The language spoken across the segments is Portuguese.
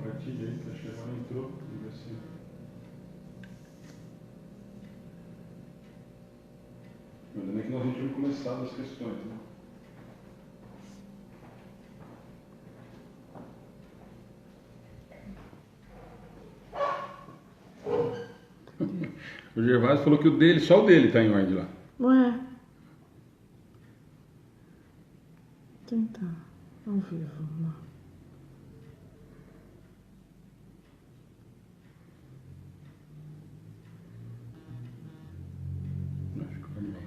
Compartilha aí, que acho que agora entrou. Vamos ver se... Ainda é que nós não tínhamos começado as questões, né? O Gervásio falou que o dele, só o dele está em ordem lá. Ué. Tentar. Ao vivo, vamos lá. Acho que vamos lá.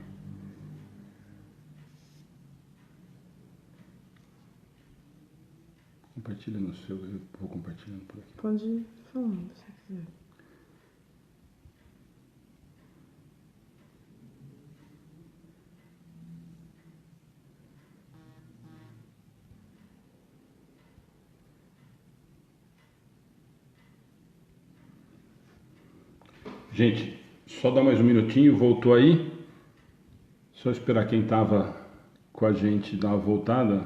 Compartilha no seu, eu vou compartilhando por aqui. Pode ir falando, se quiser. Gente, só dar mais um minutinho, voltou aí. Só esperar quem estava com a gente dar uma voltada.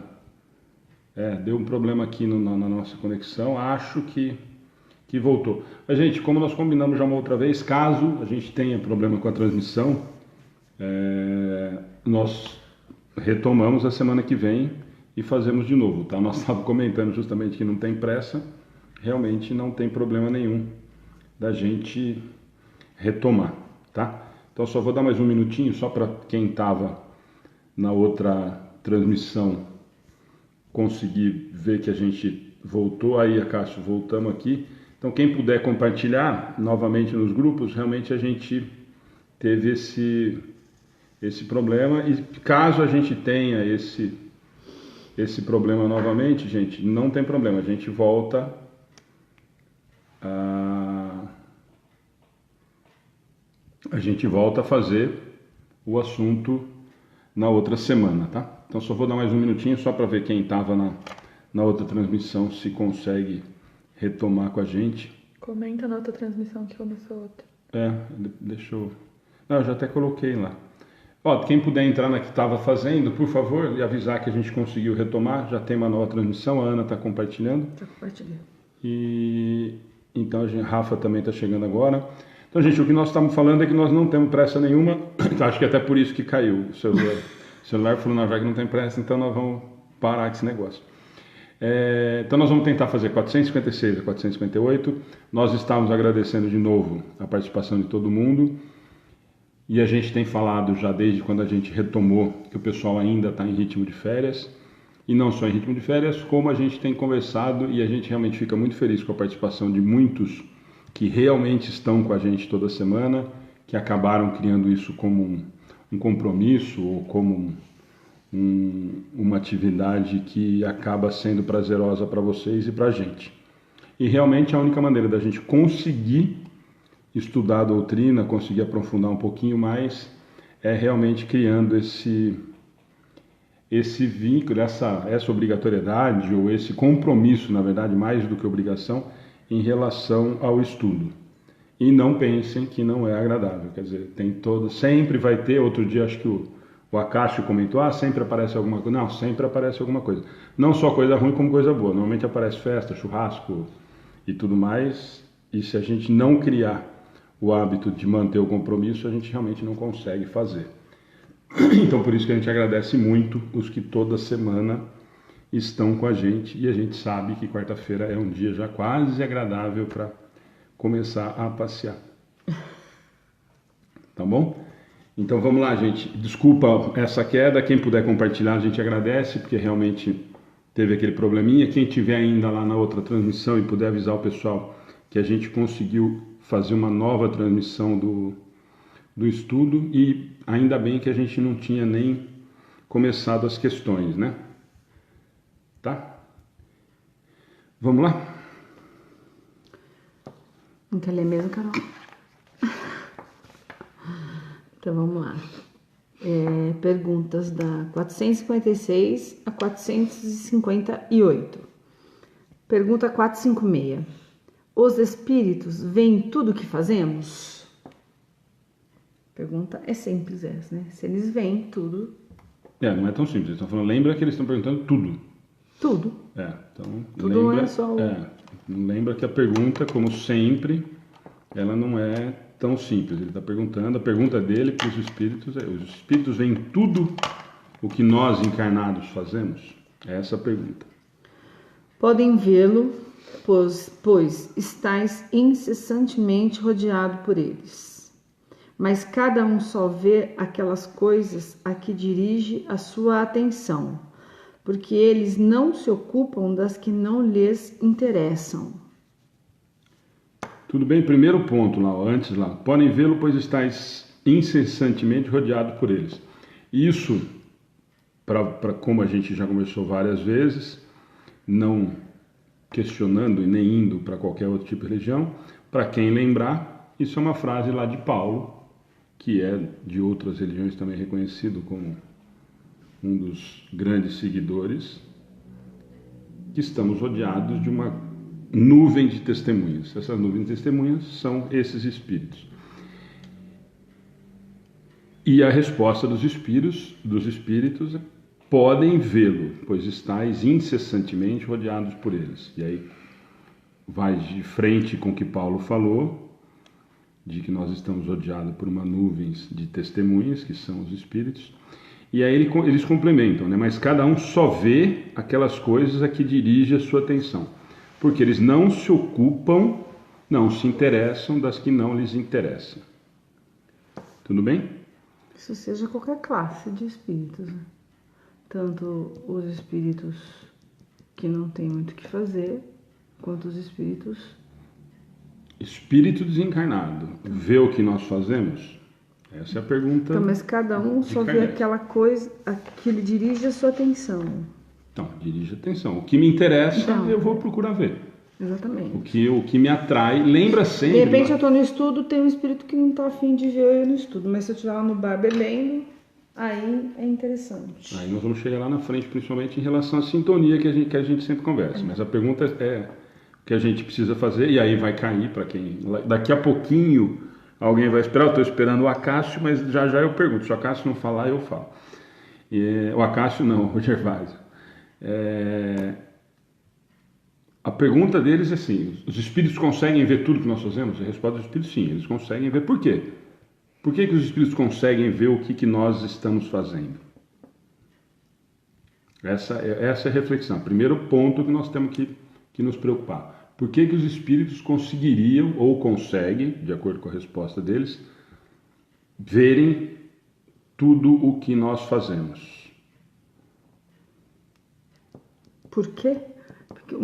Deu um problema aqui na nossa conexão, acho que voltou. Mas, gente, como nós combinamos já uma outra vez, caso a gente tenha problema com a transmissão, nós retomamos a semana que vem e fazemos de novo, tá? Nós estávamos comentando justamente que não tem pressa, realmente não tem problema nenhum da gente retomar, tá? Então só vou dar mais um minutinho só para quem estava na outra transmissão conseguir ver que a gente voltou. Aí, Acácio, voltamos aqui. Então quem puder compartilhar novamente nos grupos, realmente a gente teve esse problema, e caso a gente tenha esse problema novamente, gente, não tem problema, a gente volta a fazer o assunto na outra semana, tá? Então só vou dar mais um minutinho só para ver quem estava na outra transmissão se consegue retomar com a gente. Comenta na outra transmissão que começou outra. Deixa eu... Não, eu já até coloquei lá. Ó, quem puder entrar na que estava fazendo, por favor, e avisar que a gente conseguiu retomar, já tem uma nova transmissão, a Ana está compartilhando. Está compartilhando. E então a Rafa também está chegando agora. Então, gente, o que nós estamos falando é que nós não temos pressa nenhuma. Acho que até por isso que caiu o celular. O celular falou, não, já que não tem pressa, então nós vamos parar com esse negócio. Então nós vamos tentar fazer 456 a 458. Nós estamos agradecendo de novo a participação de todo mundo. E a gente tem falado já desde quando a gente retomou que o pessoal ainda está em ritmo de férias. E não só em ritmo de férias, como a gente tem conversado, e a gente realmente fica muito feliz com a participação de muitos que realmente estão com a gente toda semana, que acabaram criando isso como um compromisso ou como uma atividade que acaba sendo prazerosa para vocês e para a gente. E realmente a única maneira da gente conseguir estudar a doutrina, conseguir aprofundar um pouquinho mais, é realmente criando esse vínculo, essa obrigatoriedade ou esse compromisso, na verdade, mais do que obrigação, em relação ao estudo. E não pensem que não é agradável, quer dizer, sempre vai ter. Outro dia acho que o Acácio comentou, sempre aparece alguma coisa. Não, sempre aparece alguma coisa. Não só coisa ruim como coisa boa. Normalmente aparece festa, churrasco e tudo mais, e se a gente não criar o hábito de manter o compromisso, a gente realmente não consegue fazer. Então por isso que a gente agradece muito os que toda semana estão com a gente, e a gente sabe que quarta-feira é um dia já quase agradável para começar a passear. Tá bom? Então vamos lá, gente. Desculpa essa queda, quem puder compartilhar a gente agradece, porque realmente teve aquele probleminha. Quem tiver ainda lá na outra transmissão e puder avisar o pessoal que a gente conseguiu fazer uma nova transmissão do estudo, e ainda bem que a gente não tinha nem começado as questões, né? Tá? Vamos lá? Não quer ler mesmo, Carol? Então vamos lá. Perguntas da 456 a 458. Pergunta 456. Os espíritos veem tudo o que fazemos? Pergunta é simples essa, né? Se eles veem tudo. Não é tão simples. Eles estão falando, lembra que eles estão perguntando tudo. Tudo. Então Tudo lembra, é só lembra que a pergunta, como sempre, ela não é tão simples. Ele está perguntando, a pergunta dele para os espíritos é: os espíritos veem tudo o que nós encarnados fazemos? É essa a pergunta. Podem vê-lo, pois estáis incessantemente rodeado por eles. Mas cada um só vê aquelas coisas a que dirige a sua atenção, porque eles não se ocupam das que não lhes interessam. Tudo bem? Primeiro ponto lá, antes lá. Podem vê-lo, pois estáis incessantemente rodeado por eles. Isso, como a gente já conversou várias vezes, não questionando e nem indo para qualquer outro tipo de religião, para quem lembrar, isso é uma frase lá de Paulo, que é de outras religiões também reconhecido como um dos grandes seguidores, que estamos rodeados de uma nuvem de testemunhas. Essas nuvens de testemunhas são esses espíritos. E a resposta dos espíritos podem vê-lo, pois estáis incessantemente rodeados por eles. E aí vai de frente com o que Paulo falou, de que nós estamos rodeados por uma nuvem de testemunhas, que são os espíritos. E aí eles complementam, né? Mas cada um só vê aquelas coisas a que dirige a sua atenção, porque eles não se ocupam, não se interessam das que não lhes interessam. Tudo bem? Isso seja qualquer classe de espíritos, né? Tanto os espíritos que não têm muito o que fazer, quanto os espíritos... Espírito desencarnado, vê o que nós fazemos? Essa é a pergunta. Então, mas cada um só vê aquela coisa a que lhe dirige a sua atenção. Então, dirige a atenção. O que me interessa, então, eu vou procurar ver. Exatamente. O que me atrai, lembra sempre... De repente eu estou no estudo, tem um espírito que não está afim de ver eu no estudo, mas se eu estiver lá no bar bebendo, aí é interessante. Aí nós vamos chegar lá na frente, principalmente em relação à sintonia que a gente sempre conversa. Mas a pergunta é o que a gente precisa fazer, e aí vai cair para quem... Daqui a pouquinho alguém vai esperar, eu estou esperando o Acácio, mas já eu pergunto. Se o Acácio não falar, eu falo. O Acácio não, o Gervásio. A pergunta deles é assim: os espíritos conseguem ver tudo que nós fazemos? A resposta dos espíritos, sim, eles conseguem ver. Por quê? Por que os espíritos conseguem ver o que nós estamos fazendo? Essa é a reflexão. Primeiro ponto que nós temos que nos preocupar. Por que os espíritos conseguiriam, ou conseguem, de acordo com a resposta deles, verem tudo o que nós fazemos? Por quê? Porque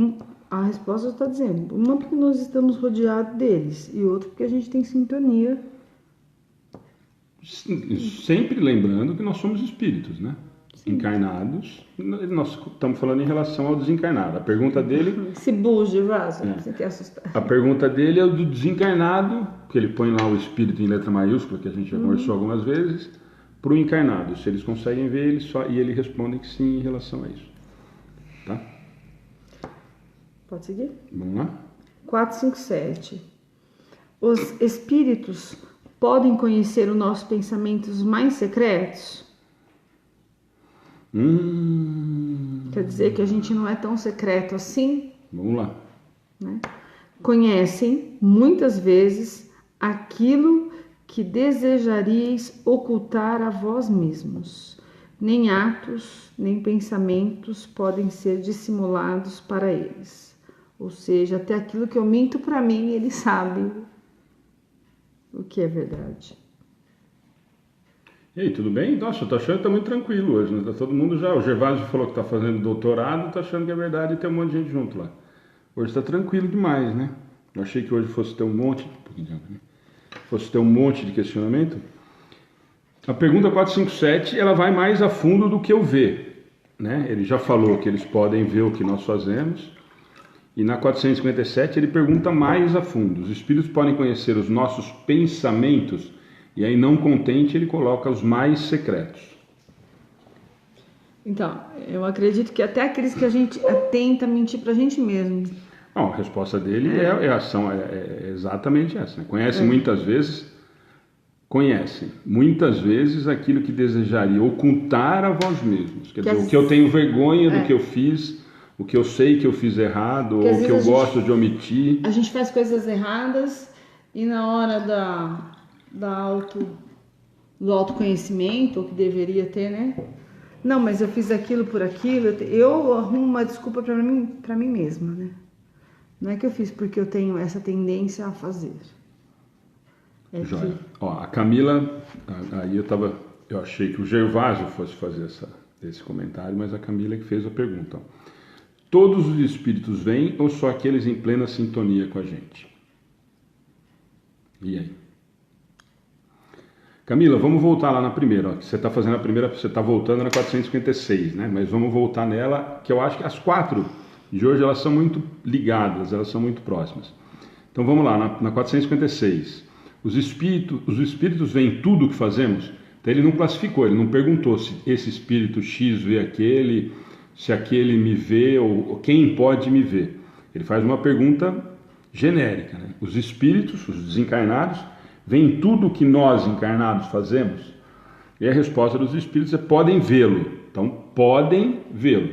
a resposta está dizendo, uma porque nós estamos rodeados deles e outra porque a gente tem sintonia. Sempre lembrando que nós somos espíritos, né? Sim. Encarnados. Nós estamos falando em relação ao desencarnado. A pergunta dele... Se buge, vaso, você quer assustar. A pergunta dele é do desencarnado, que ele põe lá o espírito em letra maiúscula, que a gente já conversou algumas vezes, para o encarnado. Se eles conseguem ver, e ele responde que sim em relação a isso. Tá? Pode seguir? Vamos lá? 457. Os espíritos podem conhecer os nossos pensamentos mais secretos? Quer dizer que a gente não é tão secreto assim? Vamos lá. Né? Conhecem, muitas vezes, aquilo que desejaríeis ocultar a vós mesmos. Nem atos, nem pensamentos podem ser dissimulados para eles. Ou seja, até aquilo que eu minto para mim, ele sabe o que é verdade. E aí, tudo bem? Nossa, eu tô achando que tá muito tranquilo hoje, né? Tá todo mundo já... O Gervásio falou que tá fazendo doutorado, tá achando que é verdade e tem um monte de gente junto lá. Hoje tá tranquilo demais, né? Eu achei que hoje fosse ter um monte... Fosse ter um monte de questionamento. A pergunta 457, ela vai mais a fundo do que o ver, né? Ele já falou que eles podem ver o que nós fazemos. E na 457 ele pergunta mais a fundo. Os espíritos podem conhecer os nossos pensamentos? E aí, não contente, ele coloca os mais secretos. Então, eu acredito que até aqueles que a gente tenta mentir pra gente mesmo. Bom, a resposta dele é exatamente essa. Né? Conhecem muitas vezes aquilo que desejaria ocultar a vós mesmos. Quer dizer, o que eu tenho vergonha do que eu fiz, o que eu sei que eu fiz errado, Porque ou o que eu gosto de omitir. A gente faz coisas erradas e na hora do autoconhecimento, o que deveria ter, né? Não, mas eu fiz aquilo por aquilo, eu arrumo uma desculpa para mim mesma, né? Não é que eu fiz porque eu tenho essa tendência a fazer. Joia. Ó, a Camila, aí eu achei que o Gervásio fosse fazer esse comentário, mas a Camila que fez a pergunta. Ó. Todos os espíritos vêm ou só aqueles em plena sintonia com a gente? E aí? Camila, vamos voltar lá na primeira. Ó, que você está fazendo a primeira, você está voltando na 456, né? Mas vamos voltar nela, que eu acho que as 4 de hoje elas são muito ligadas, elas são muito próximas. Então vamos lá, na 456. Os espíritos veem tudo o que fazemos? Então ele não classificou, ele não perguntou se esse espírito X vê aquele, se aquele me vê ou quem pode me ver. Ele faz uma pergunta genérica, né? Os espíritos, os desencarnados, veem tudo o que nós encarnados fazemos? E a resposta dos espíritos é podem vê-lo. Então podem vê-lo.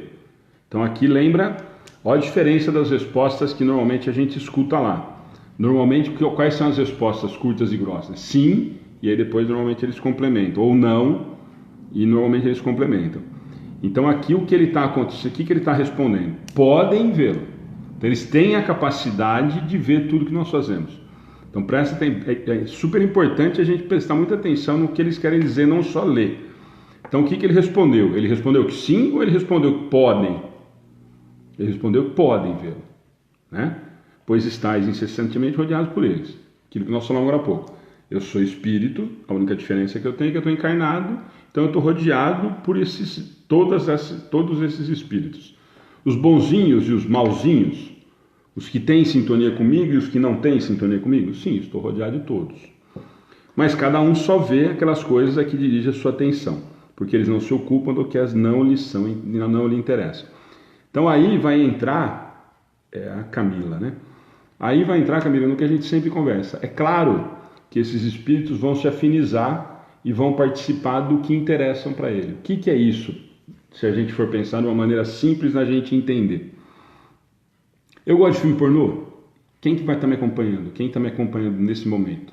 Então aqui lembra, olha a diferença das respostas que normalmente a gente escuta lá. Normalmente, quais são as respostas curtas e grossas? Sim, e aí depois normalmente eles complementam, ou não, e normalmente eles complementam. Então aqui o que ele está acontecendo, o que ele está respondendo? Podem vê-lo. Então eles têm a capacidade de ver tudo que nós fazemos. Então é super importante a gente prestar muita atenção no que eles querem dizer, não só ler. Então o que ele respondeu? Ele respondeu que sim ou ele respondeu que podem? Ele respondeu que podem vê-lo, né? Pois estáis incessantemente rodeados por eles. Aquilo que nós falamos agora há pouco. Eu sou espírito, a única diferença que eu tenho é que eu estou encarnado, então eu estou rodeado por todos esses espíritos. Os bonzinhos e os mauzinhos, os que têm sintonia comigo e os que não têm sintonia comigo, sim, estou rodeado de todos. Mas cada um só vê aquelas coisas a que dirige a sua atenção, porque eles não se ocupam do que não lhe interessam. Então aí vai entrar a Camila, né? Aí vai entrar, Camila, no que a gente sempre conversa. É claro que esses espíritos vão se afinizar e vão participar do que interessam para ele. O que é isso? Se a gente for pensar de uma maneira simples da gente entender. Eu gosto de filme pornô? Quem que vai estar me acompanhando? Quem está me acompanhando nesse momento?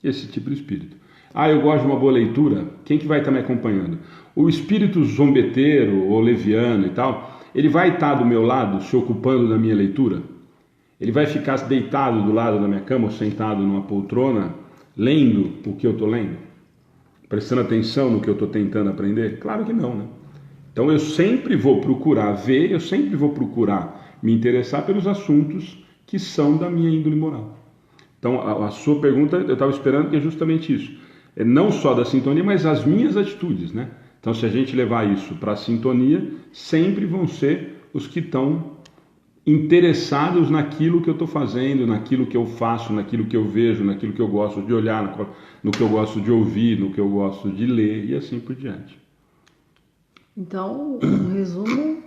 Esse tipo de espírito. Ah, eu gosto de uma boa leitura? Quem que vai estar me acompanhando? O espírito zombeteiro ou leviano e tal, ele vai estar do meu lado, se ocupando da minha leitura? Ele vai ficar deitado do lado da minha cama ou sentado numa poltrona, lendo o que eu estou lendo? Prestando atenção no que eu estou tentando aprender? Claro que não, né? Então eu sempre vou procurar ver, eu sempre vou procurar me interessar pelos assuntos que são da minha índole moral. Então a sua pergunta, eu estava esperando que é justamente isso. É não só da sintonia, mas as minhas atitudes, né? Então se a gente levar isso para a sintonia, sempre vão ser os que estão interessados naquilo que eu estou fazendo, naquilo que eu faço, naquilo que eu vejo, naquilo que eu gosto de olhar, no que eu gosto de ouvir, no que eu gosto de ler e assim por diante. Então, em resumo,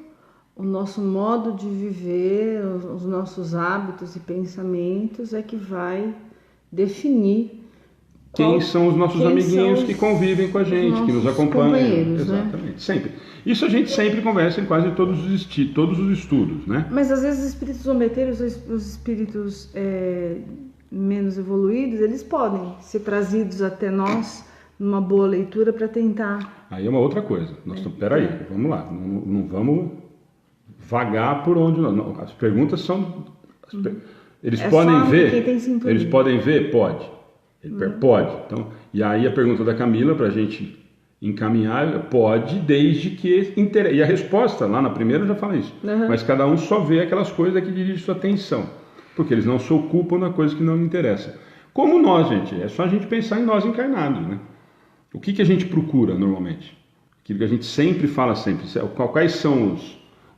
o nosso modo de viver, os nossos hábitos e pensamentos é que vai definir quem são os nossos amiguinhos que convivem com a gente, que nos acompanham. Exatamente, né? Sempre. Isso a gente sempre conversa em quase todos os estudos, né? Mas às vezes os espíritos zombeteiros, os espíritos menos evoluídos, eles podem ser trazidos até nós numa boa leitura para tentar. Aí é uma outra coisa. Peraí, vamos lá. Não vamos vagar por onde. Não. As perguntas são. Eles podem ver? Eles podem ver? Pode. Pode. Então, e aí a pergunta da Camila, para a gente encaminhar, pode, desde que... E a resposta, lá na primeira, já fala isso. Uhum. Mas cada um só vê aquelas coisas que dirigem sua atenção, porque eles não se ocupam da coisa que não lhe interessa. Como nós, gente, é só a gente pensar em nós encarnados, né? O que a gente procura, normalmente? Aquilo que a gente sempre fala, quais são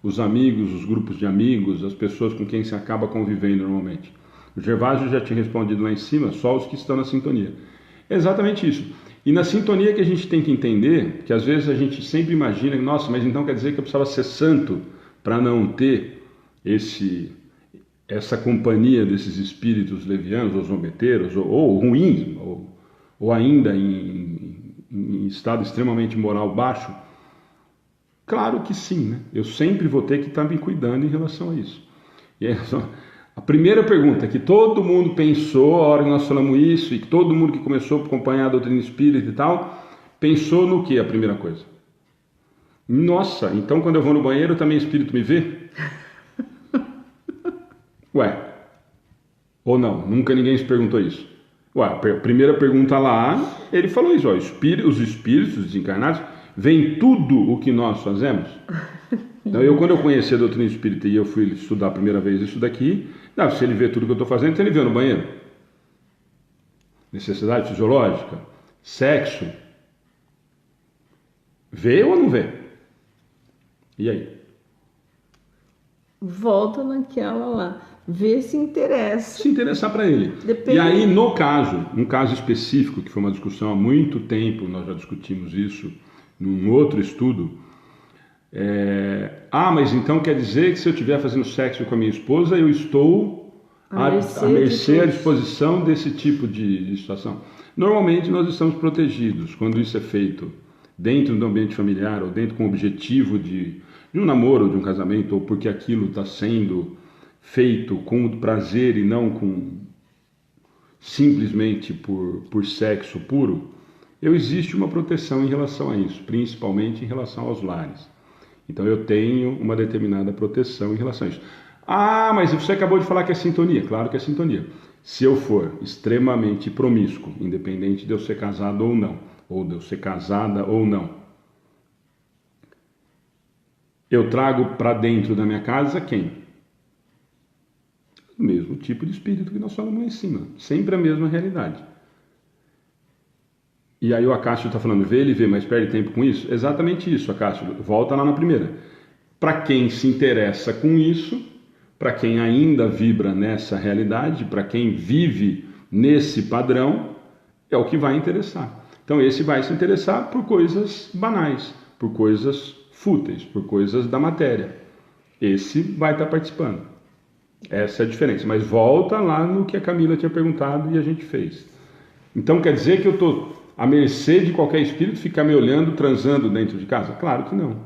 os amigos, os grupos de amigos, as pessoas com quem se acaba convivendo normalmente? O Gervásio já tinha respondido lá em cima, só os que estão na sintonia. É exatamente isso. E na sintonia que a gente tem que entender, que às vezes a gente sempre imagina, nossa, mas então quer dizer que eu precisava ser santo para não ter essa companhia desses espíritos levianos, ou zombeteiros, ou ruins, ou ainda em estado extremamente moral baixo? Claro que sim, né? Eu sempre vou ter que estar me cuidando em relação a isso. E aí, a primeira pergunta que todo mundo pensou a hora que nós falamos isso, e que todo mundo que começou a acompanhar a doutrina espírita e tal, pensou no que a primeira coisa? Nossa, então quando eu vou no banheiro também o espírito me vê? Ué, ou não? Nunca ninguém se perguntou isso. Ué, a primeira pergunta lá, ele falou isso, ó, os espíritos desencarnados veem tudo o que nós fazemos. Então, quando eu conheci a doutrina espírita e eu fui estudar a primeira vez isso daqui, se ele vê tudo que eu estou fazendo, então ele vê no banheiro. Necessidade fisiológica, sexo. Vê ou não vê? E aí? Volta naquela lá. Vê se interessa. Se interessar para ele. Depende. E aí, no caso, um caso específico, que foi uma discussão há muito tempo, nós já discutimos isso num outro estudo. Mas então quer dizer que se eu estiver fazendo sexo com a minha esposa, eu estou à mercê, à disposição desse tipo de situação? Normalmente nós estamos protegidos quando isso é feito dentro do ambiente familiar ou dentro com o objetivo de um namoro, de um casamento, ou porque aquilo está sendo feito com prazer e não simplesmente por sexo puro. Existe uma proteção em relação a isso, principalmente em relação aos lares. Então eu tenho uma determinada proteção em relação a isso. Mas você acabou de falar que é sintonia. Claro que é sintonia. Se eu for extremamente promíscuo, independente de eu ser casado ou não, ou de eu ser casada ou não, eu trago para dentro da minha casa quem? O mesmo tipo de espírito que nós falamos lá em cima. Sempre a mesma realidade. E aí o Acácio está falando, ele vê, mas perde tempo com isso? Exatamente isso, Acácio. Volta lá na primeira. Para quem se interessa com isso, para quem ainda vibra nessa realidade, para quem vive nesse padrão, é o que vai interessar. Então esse vai se interessar por coisas banais, por coisas fúteis, por coisas da matéria. Esse vai estar participando. Essa é a diferença. Mas volta lá no que a Camila tinha perguntado e a gente fez. Então quer dizer que eu estou à mercê de qualquer espírito ficar me olhando, transando dentro de casa? Claro que não.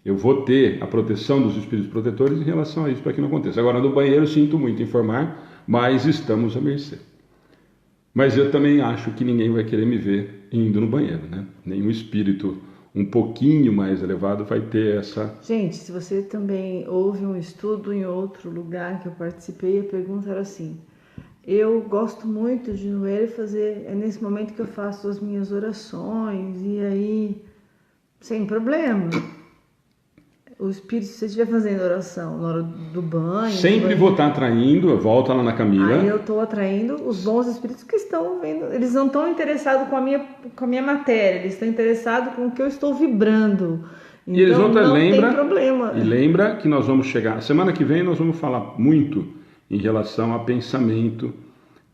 Eu vou ter a proteção dos espíritos protetores em relação a isso, para que não aconteça. Agora, no banheiro, sinto muito informar, mas estamos à mercê. Mas eu também acho que ninguém vai querer me ver indo no banheiro, né? Nenhum espírito um pouquinho mais elevado vai ter essa... Gente, se você também houve um estudo em outro lugar que eu participei, a pergunta era assim: eu gosto muito de joelho fazer, é nesse momento que eu faço as minhas orações, e aí, sem problema. O espírito, se você estiver fazendo oração na hora do banho... Sempre vou estar atraindo, volta lá na Camila. Aí eu estou atraindo os bons espíritos que estão vendo, eles não estão interessados com a minha matéria, eles estão interessados com o que eu estou vibrando. Então, e eles vão ter, tem problema. E lembra que nós vamos chegar... Semana que vem nós vamos falar muito em relação a pensamento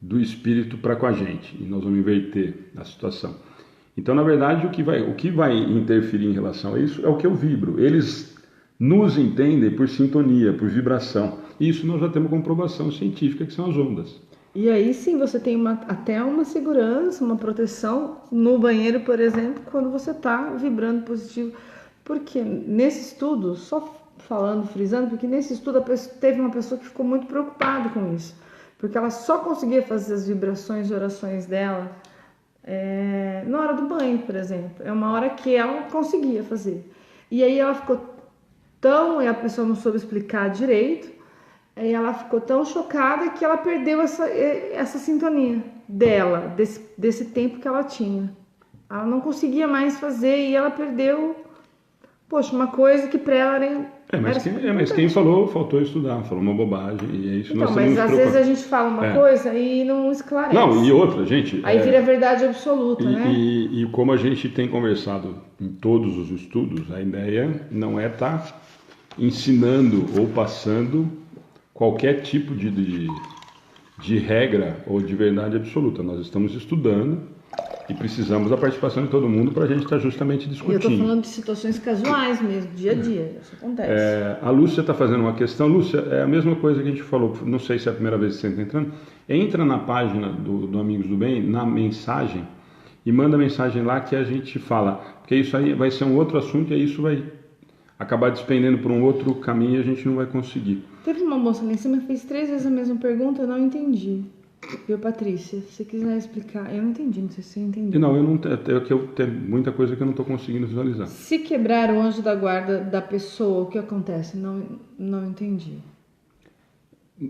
do espírito para com a gente. E nós vamos inverter a situação. Então, na verdade, o que vai interferir em relação a isso é o que eu vibro. Eles nos entendem por sintonia, por vibração. Isso nós já temos comprovação científica, que são as ondas. E aí sim, você tem até uma segurança, uma proteção no banheiro, por exemplo, quando você está vibrando positivo. Porque nesse estudo, só falando, frisando, porque nesse estudo teve uma pessoa que ficou muito preocupada com isso. Porque ela só conseguia fazer as vibrações e orações dela na hora do banho, por exemplo. É uma hora que ela conseguia fazer. E aí ela ficou e a pessoa não soube explicar direito, e ela ficou tão chocada que ela perdeu essa sintonia dela, desse tempo que ela tinha. Ela não conseguia mais fazer e ela perdeu, uma coisa que para ela era... Mas quem falou, faltou estudar, falou uma bobagem, e é isso. Então, mas às vezes a gente fala uma coisa e não esclarece. Não, e outra, gente... Aí vira verdade absoluta, né? E como a gente tem conversado em todos os estudos, a ideia não é estar ensinando ou passando qualquer tipo de regra ou de verdade absoluta. Nós estamos estudando e precisamos da participação de todo mundo para a gente estar justamente discutindo. Eu estou falando de situações casuais mesmo, dia a dia, isso acontece. A Lúcia está fazendo uma questão. Lúcia, é a mesma coisa que a gente falou, não sei se é a primeira vez que você está entrando. Entra na página do Amigos do Bem, na mensagem, e manda mensagem lá que a gente fala, porque isso aí vai ser um outro assunto e isso vai acabar despendendo por um outro caminho, a gente não vai conseguir. Teve uma moça lá em cima que fez 3 vezes a mesma pergunta, eu não entendi. Viu, Patrícia? Se você quiser explicar, eu não entendi, não sei se você entendeu. Não, eu não tenho muita coisa que eu não estou conseguindo visualizar. Se quebrar o anjo da guarda da pessoa, o que acontece? Não entendi.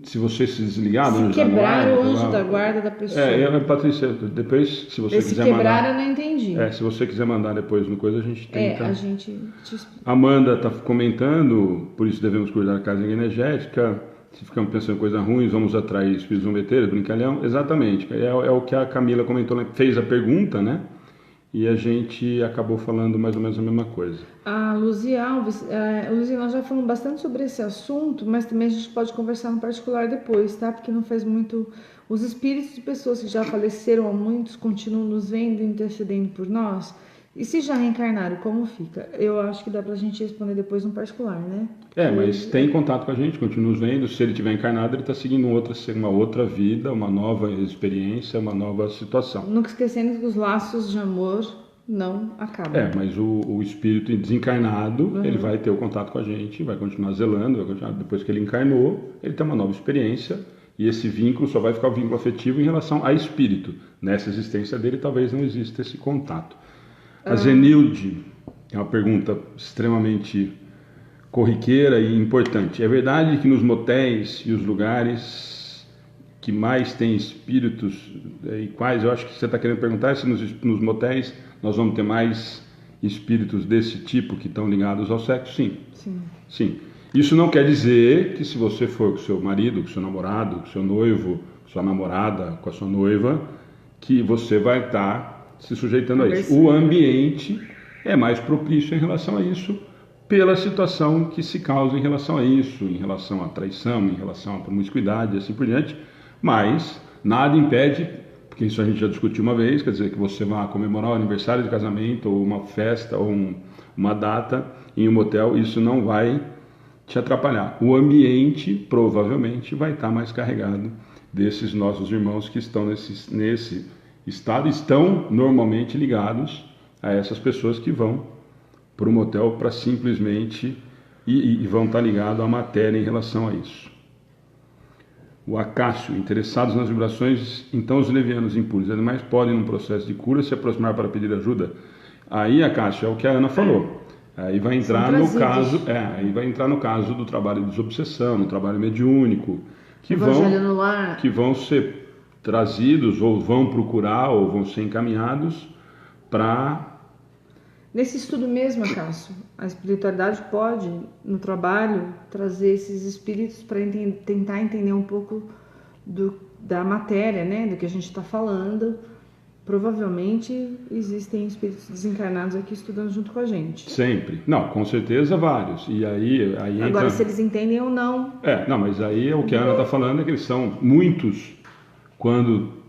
Se você se desligar do Se anjo da quebrar guarda... o anjo da guarda da pessoa. Patrícia, depois, se você Esse quiser quebrar mandar... eu não entendi. Se você quiser mandar depois no coisa, a gente tenta... a gente te explica. Amanda está comentando, por isso devemos cuidar da casa energética. Se ficamos pensando em coisas ruins, vamos atrair espíritos zombeteiros, brincalhão. Exatamente. É o que a Camila comentou, fez a pergunta, né? E a gente acabou falando mais ou menos a mesma coisa. A Luzi Alves, Luzi, nós já falamos bastante sobre esse assunto, mas também a gente pode conversar no particular depois, tá? Porque não faz muito... Os espíritos de pessoas que já faleceram, muitos continuam nos vendo e intercedendo por nós. E se já reencarnaram, como fica? Eu acho que dá pra gente responder depois no particular, né? Mas tem contato com a gente, continua nos vendo. Se ele tiver encarnado, ele está seguindo uma outra vida, uma nova experiência, uma nova situação. Nunca esquecendo que os laços de amor não acabam. Mas o espírito desencarnado, ele vai ter o contato com a gente, vai continuar zelando, depois que ele encarnou, ele tem uma nova experiência, e esse vínculo só vai ficar o vínculo afetivo em relação a espírito. Nessa existência dele, talvez não exista esse contato. A Zenilde é uma pergunta extremamente corriqueira e importante. É verdade que nos motéis e os lugares que mais tem espíritos, e quais, eu acho que você está querendo perguntar, se nos motéis nós vamos ter mais espíritos desse tipo que estão ligados ao sexo? Sim. Isso não quer dizer que se você for com seu marido, com seu namorado, com seu noivo, com sua namorada, com a sua noiva, que você vai estar se sujeitando a isso. O ambiente é mais propício em relação a isso, pela situação que se causa em relação a isso, em relação à traição, em relação à promiscuidade e assim por diante, mas nada impede, porque isso a gente já discutiu uma vez, quer dizer, que você vá comemorar o aniversário de casamento, ou uma festa, ou uma data em um motel, isso não vai te atrapalhar. O ambiente provavelmente vai estar mais carregado desses nossos irmãos que estão nesse estado, estão normalmente ligados a essas pessoas que vão para o motel para simplesmente e vão estar ligados à matéria em relação a isso. O Acácio, interessados nas vibrações, então os levianos impuros, animais podem, num processo de cura, se aproximar para pedir ajuda? Aí, Acácio, é o que a Ana falou. Aí vai entrar no caso do trabalho de desobsessão, no trabalho mediúnico, que vão ser trazidos ou vão procurar ou vão ser encaminhados para... Nesse estudo mesmo, Cássio, a espiritualidade pode, no trabalho, trazer esses espíritos para tentar entender um pouco da matéria, né, do que a gente está falando. Provavelmente existem espíritos desencarnados aqui estudando junto com a gente. Sempre. Não, com certeza vários. E aí agora, se eles entendem ou não... mas aí o que a Ana está falando é que eles são muitos, quando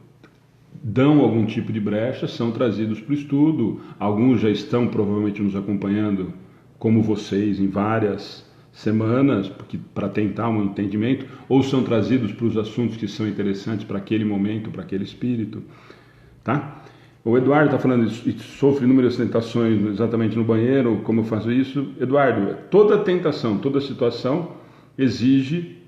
dão algum tipo de brecha, são trazidos para o estudo. Alguns já estão provavelmente nos acompanhando, como vocês, em várias semanas, para tentar um entendimento, ou são trazidos para os assuntos que são interessantes para aquele momento, para aquele espírito. Tá? O Eduardo está falando, sofre inúmeras tentações exatamente no banheiro, como eu faço isso? Eduardo, toda tentação, toda situação exige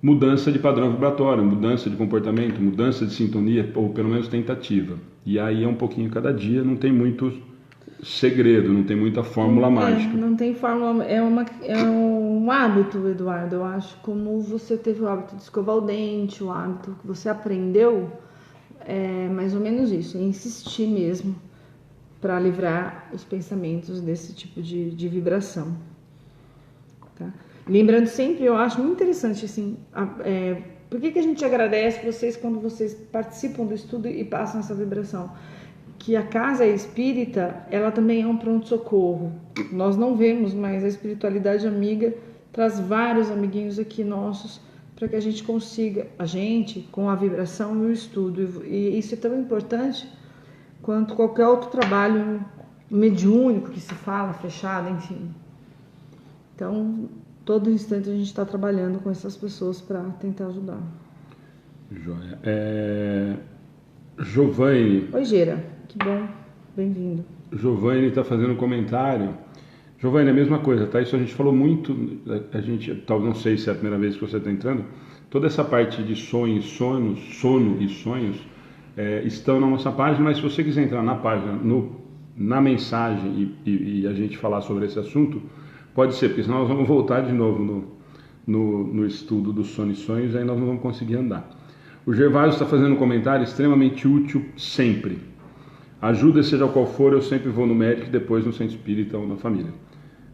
mudança de padrão vibratório, mudança de comportamento, mudança de sintonia, ou pelo menos tentativa. E aí é um pouquinho cada dia, não tem muito segredo, não tem muita fórmula mágica. Não tem fórmula, é um hábito, Eduardo, eu acho, como você teve o hábito de escovar o dente, o hábito que você aprendeu, é mais ou menos isso, é insistir mesmo para livrar os pensamentos desse tipo de vibração. Tá? Lembrando sempre, eu acho muito interessante, assim, por que a gente agradece vocês quando vocês participam do estudo e passam essa vibração? Que a casa espírita, ela também é um pronto-socorro. Nós não vemos, mas a espiritualidade amiga traz vários amiguinhos aqui nossos para que a gente consiga, com a vibração e o estudo. E isso é tão importante quanto qualquer outro trabalho mediúnico que se fala, fechado, enfim. Então, todo instante a gente está trabalhando com essas pessoas para tentar ajudar. Joia. Giovanni. Oi, Gera. Que bom. Bem-vindo. Giovanni está fazendo um comentário. Giovanni, a mesma coisa, tá? Isso a gente falou muito, a gente, talvez não sei se é a primeira vez que você está entrando, toda essa parte de sonhos, sono e sonhos estão na nossa página, mas se você quiser entrar na página, na mensagem e a gente falar sobre esse assunto, pode ser, porque senão nós vamos voltar de novo no estudo do sono e sonhos, aí nós não vamos conseguir andar. O Gervásio está fazendo um comentário extremamente útil sempre. Ajuda, seja qual for, eu sempre vou no médico e depois no centro espírita ou na família.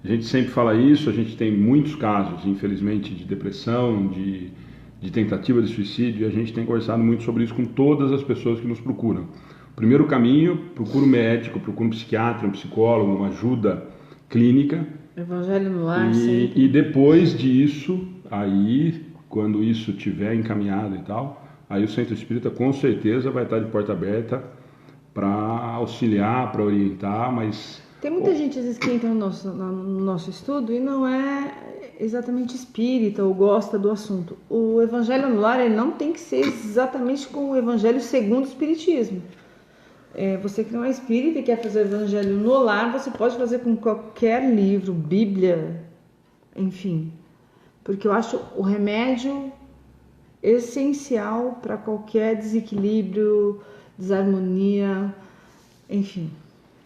A gente sempre fala isso, a gente tem muitos casos, infelizmente, de depressão, de tentativa de suicídio, e a gente tem conversado muito sobre isso com todas as pessoas que nos procuram. O primeiro caminho, procura um médico, procura um psiquiatra, um psicólogo, uma ajuda clínica. Evangelho no lar, sempre. E depois disso, aí, quando isso estiver encaminhado e tal, aí o centro espírita com certeza vai estar de porta aberta para auxiliar, para orientar, mas... Tem muita gente às vezes que entra no nosso estudo e não é exatamente espírita ou gosta do assunto. O Evangelho no Lar, ele não tem que ser exatamente com o Evangelho segundo o Espiritismo. Você que não é espírita e quer fazer o Evangelho no lar, você pode fazer com qualquer livro, Bíblia, enfim. Porque eu acho o remédio essencial para qualquer desequilíbrio, desarmonia, enfim.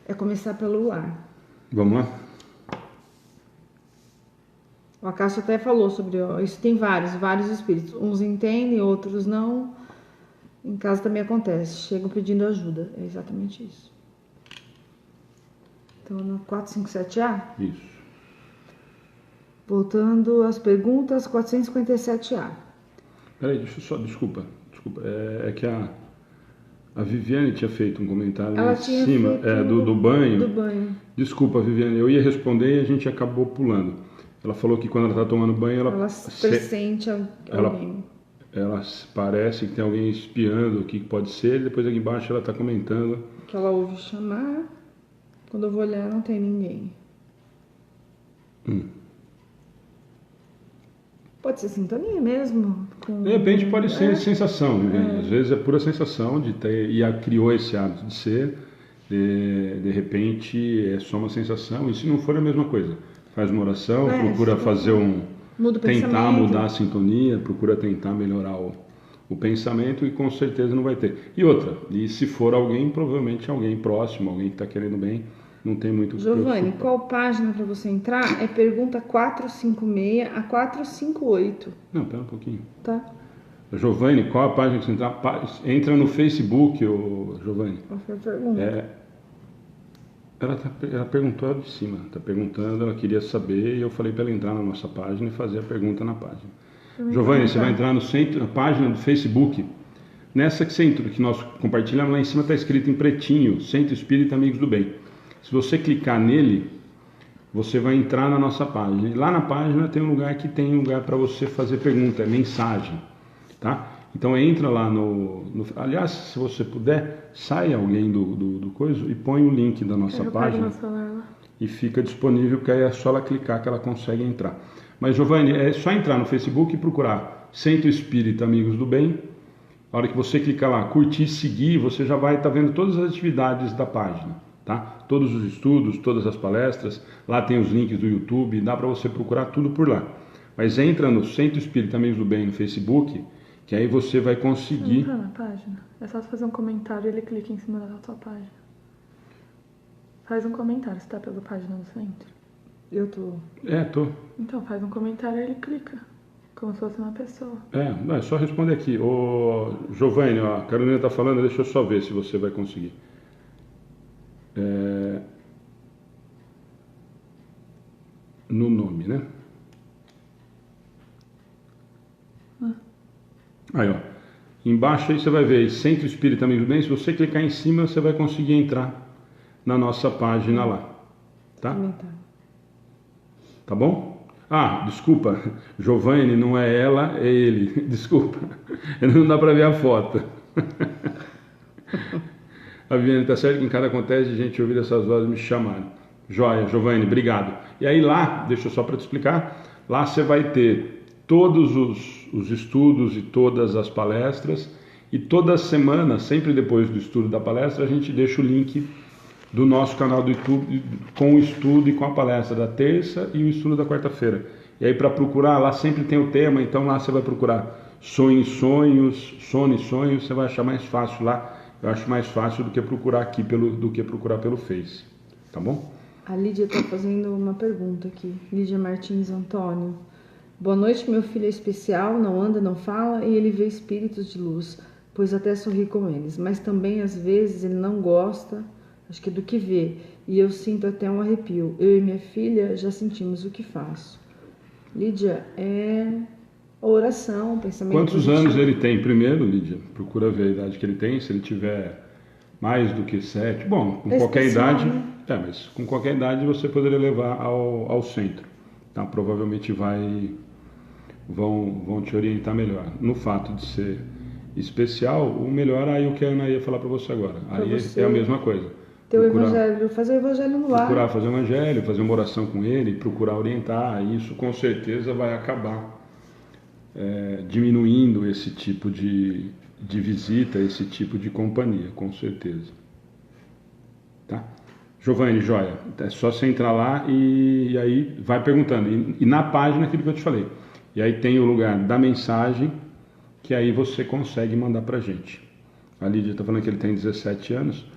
É começar pelo lar. Vamos lá? O Acácio até falou sobre isso. Tem vários espíritos. Uns entendem, outros não. Em casa também acontece. Chegam pedindo ajuda. É exatamente isso. Então, no 457A? Isso. Voltando às perguntas, 457A. Peraí, desculpa. É que a Viviane tinha feito um comentário Ela em tinha cima feito do banho. Do banho. Desculpa, Viviane, eu ia responder e a gente acabou pulando. Ela falou que quando ela está tomando banho, ela pressente alguém. Ela parece que tem alguém espiando o que pode ser, e depois aqui embaixo ela está comentando. Que ela ouve chamar, quando eu vou olhar não tem ninguém. Pode ser sintonia mesmo. De repente pode ser sensação, Viviane. Às vezes é pura sensação de ter, e criou esse hábito de ser, de repente é só uma sensação, e se não for a mesma coisa, faz uma oração, procura fazer tentar mudar a sintonia, procura tentar melhorar o pensamento e com certeza não vai ter. E outra, e se for alguém, provavelmente alguém próximo, alguém que está querendo bem, não tem muito o que Giovanni, qual página para você entrar? É pergunta 456 a 458. Não, pera um pouquinho. Tá. Giovanni, qual a página que você entrar? Entra no Facebook, Giovanni. Qual foi a pergunta? Ela perguntou de cima, está perguntando, ela queria saber, e eu falei para ela entrar na nossa página e fazer a pergunta na página. Giovanni, você vai entrar na página do Facebook, nessa que nós compartilhamos, lá em cima está escrito em pretinho, Centro Espírita Amigos do Bem. Se você clicar nele, você vai entrar na nossa página. E lá na página tem um lugar para você fazer pergunta, é mensagem, tá? Então entra lá aliás, se você puder, sai alguém do coisa e põe o link da nossa página e fica disponível, que aí é só ela clicar que ela consegue entrar. Mas Giovanni, é só entrar no Facebook e procurar Centro Espírita Amigos do Bem. A hora que você clicar lá, curtir, seguir, você já vai estar vendo todas as atividades da página, tá? Todos os estudos, todas as palestras, lá tem os links do YouTube, dá para você procurar tudo por lá. Mas entra no Centro Espírita Amigos do Bem no Facebook, que aí você vai conseguir... Entra na página. É só você fazer um comentário e ele clica em cima da sua página. Faz um comentário, você tá pela página do centro? Eu tô. Tô. Então, faz um comentário e ele clica. Como se fosse uma pessoa. É só responder aqui. Ô, Giovanni, a Carolina tá falando, deixa eu só ver se você vai conseguir. No nome, né? Aí, ó. Embaixo aí você vai ver Centro Espírita Amigos do Bem. Se você clicar em cima, você vai conseguir entrar na nossa página lá. Tá? Tá bom? Desculpa. Giovanni, não é ela, é ele. Desculpa. Não dá pra ver a foto. A Viviane, tá certo que em cada acontece de gente ouvir essas vozes me chamarem. Joia, Giovanni, obrigado. E aí lá, deixa eu só para te explicar, lá você vai ter todos os estudos e todas as palestras, e toda semana, sempre depois do estudo da palestra, a gente deixa o link do nosso canal do YouTube, com o estudo e com a palestra da terça e o estudo da quarta-feira. E aí para procurar, lá sempre tem o tema, então lá você vai procurar sono e sonhos, você vai achar mais fácil lá. Eu acho mais fácil do que procurar aqui do que procurar pelo Face, tá bom? A Lídia está fazendo uma pergunta aqui. Lídia Martins Antônio. Boa noite, meu filho é especial, não anda, não fala e ele vê espíritos de luz, pois até sorri com eles, mas também às vezes ele não gosta, acho que do que vê, e eu sinto até um arrepio. Eu e minha filha já sentimos o que faço. Lídia, é oração, pensamento Quantos positivo. anos ele tem? Primeiro, Lídia, procura ver a idade que ele tem, se ele tiver mais do que 7, bom, com qualquer especial, idade, né? mas com qualquer idade você poderia levar ao centro, tá? Provavelmente vão te orientar melhor. No fato de ser especial, o melhor aí o que a Ana ia falar para você agora, aí é a mesma coisa. Fazer o evangelho no lar. Procurar fazer o evangelho, fazer uma oração com ele, procurar orientar, isso com certeza vai acabar diminuindo esse tipo de visita, esse tipo de companhia, com certeza. Tá? Giovanni, joia, é só você entrar lá e aí vai perguntando. E na página, aquilo que eu te falei. E aí tem o lugar da mensagem, que aí você consegue mandar pra gente. A Lídia está falando que ele tem 17 anos.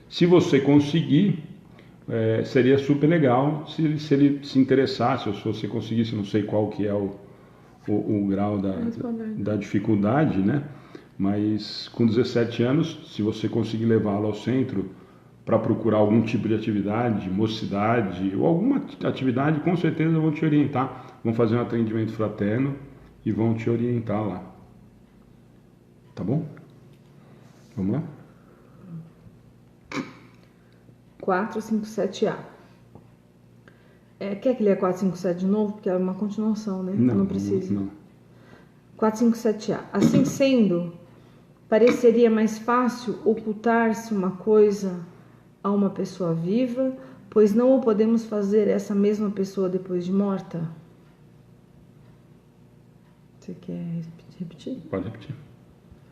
Se você conseguir, seria super legal se ele se interessasse, ou se você conseguisse, não sei qual que é o grau da dificuldade, né? Mas com 17 anos, se você conseguir levá-lo ao centro para procurar algum tipo de atividade, mocidade ou alguma atividade, com certeza vão te orientar, vão fazer um atendimento fraterno e vão te orientar lá. Tá bom? Vamos lá? 457A. Quer que lê a 457 de novo? Porque é uma continuação, né? Não precisa. Não. 457A. Assim sendo, pareceria mais fácil ocultar-se uma coisa a uma pessoa viva, pois não o podemos fazer essa mesma pessoa depois de morta? Você quer repetir? Pode repetir.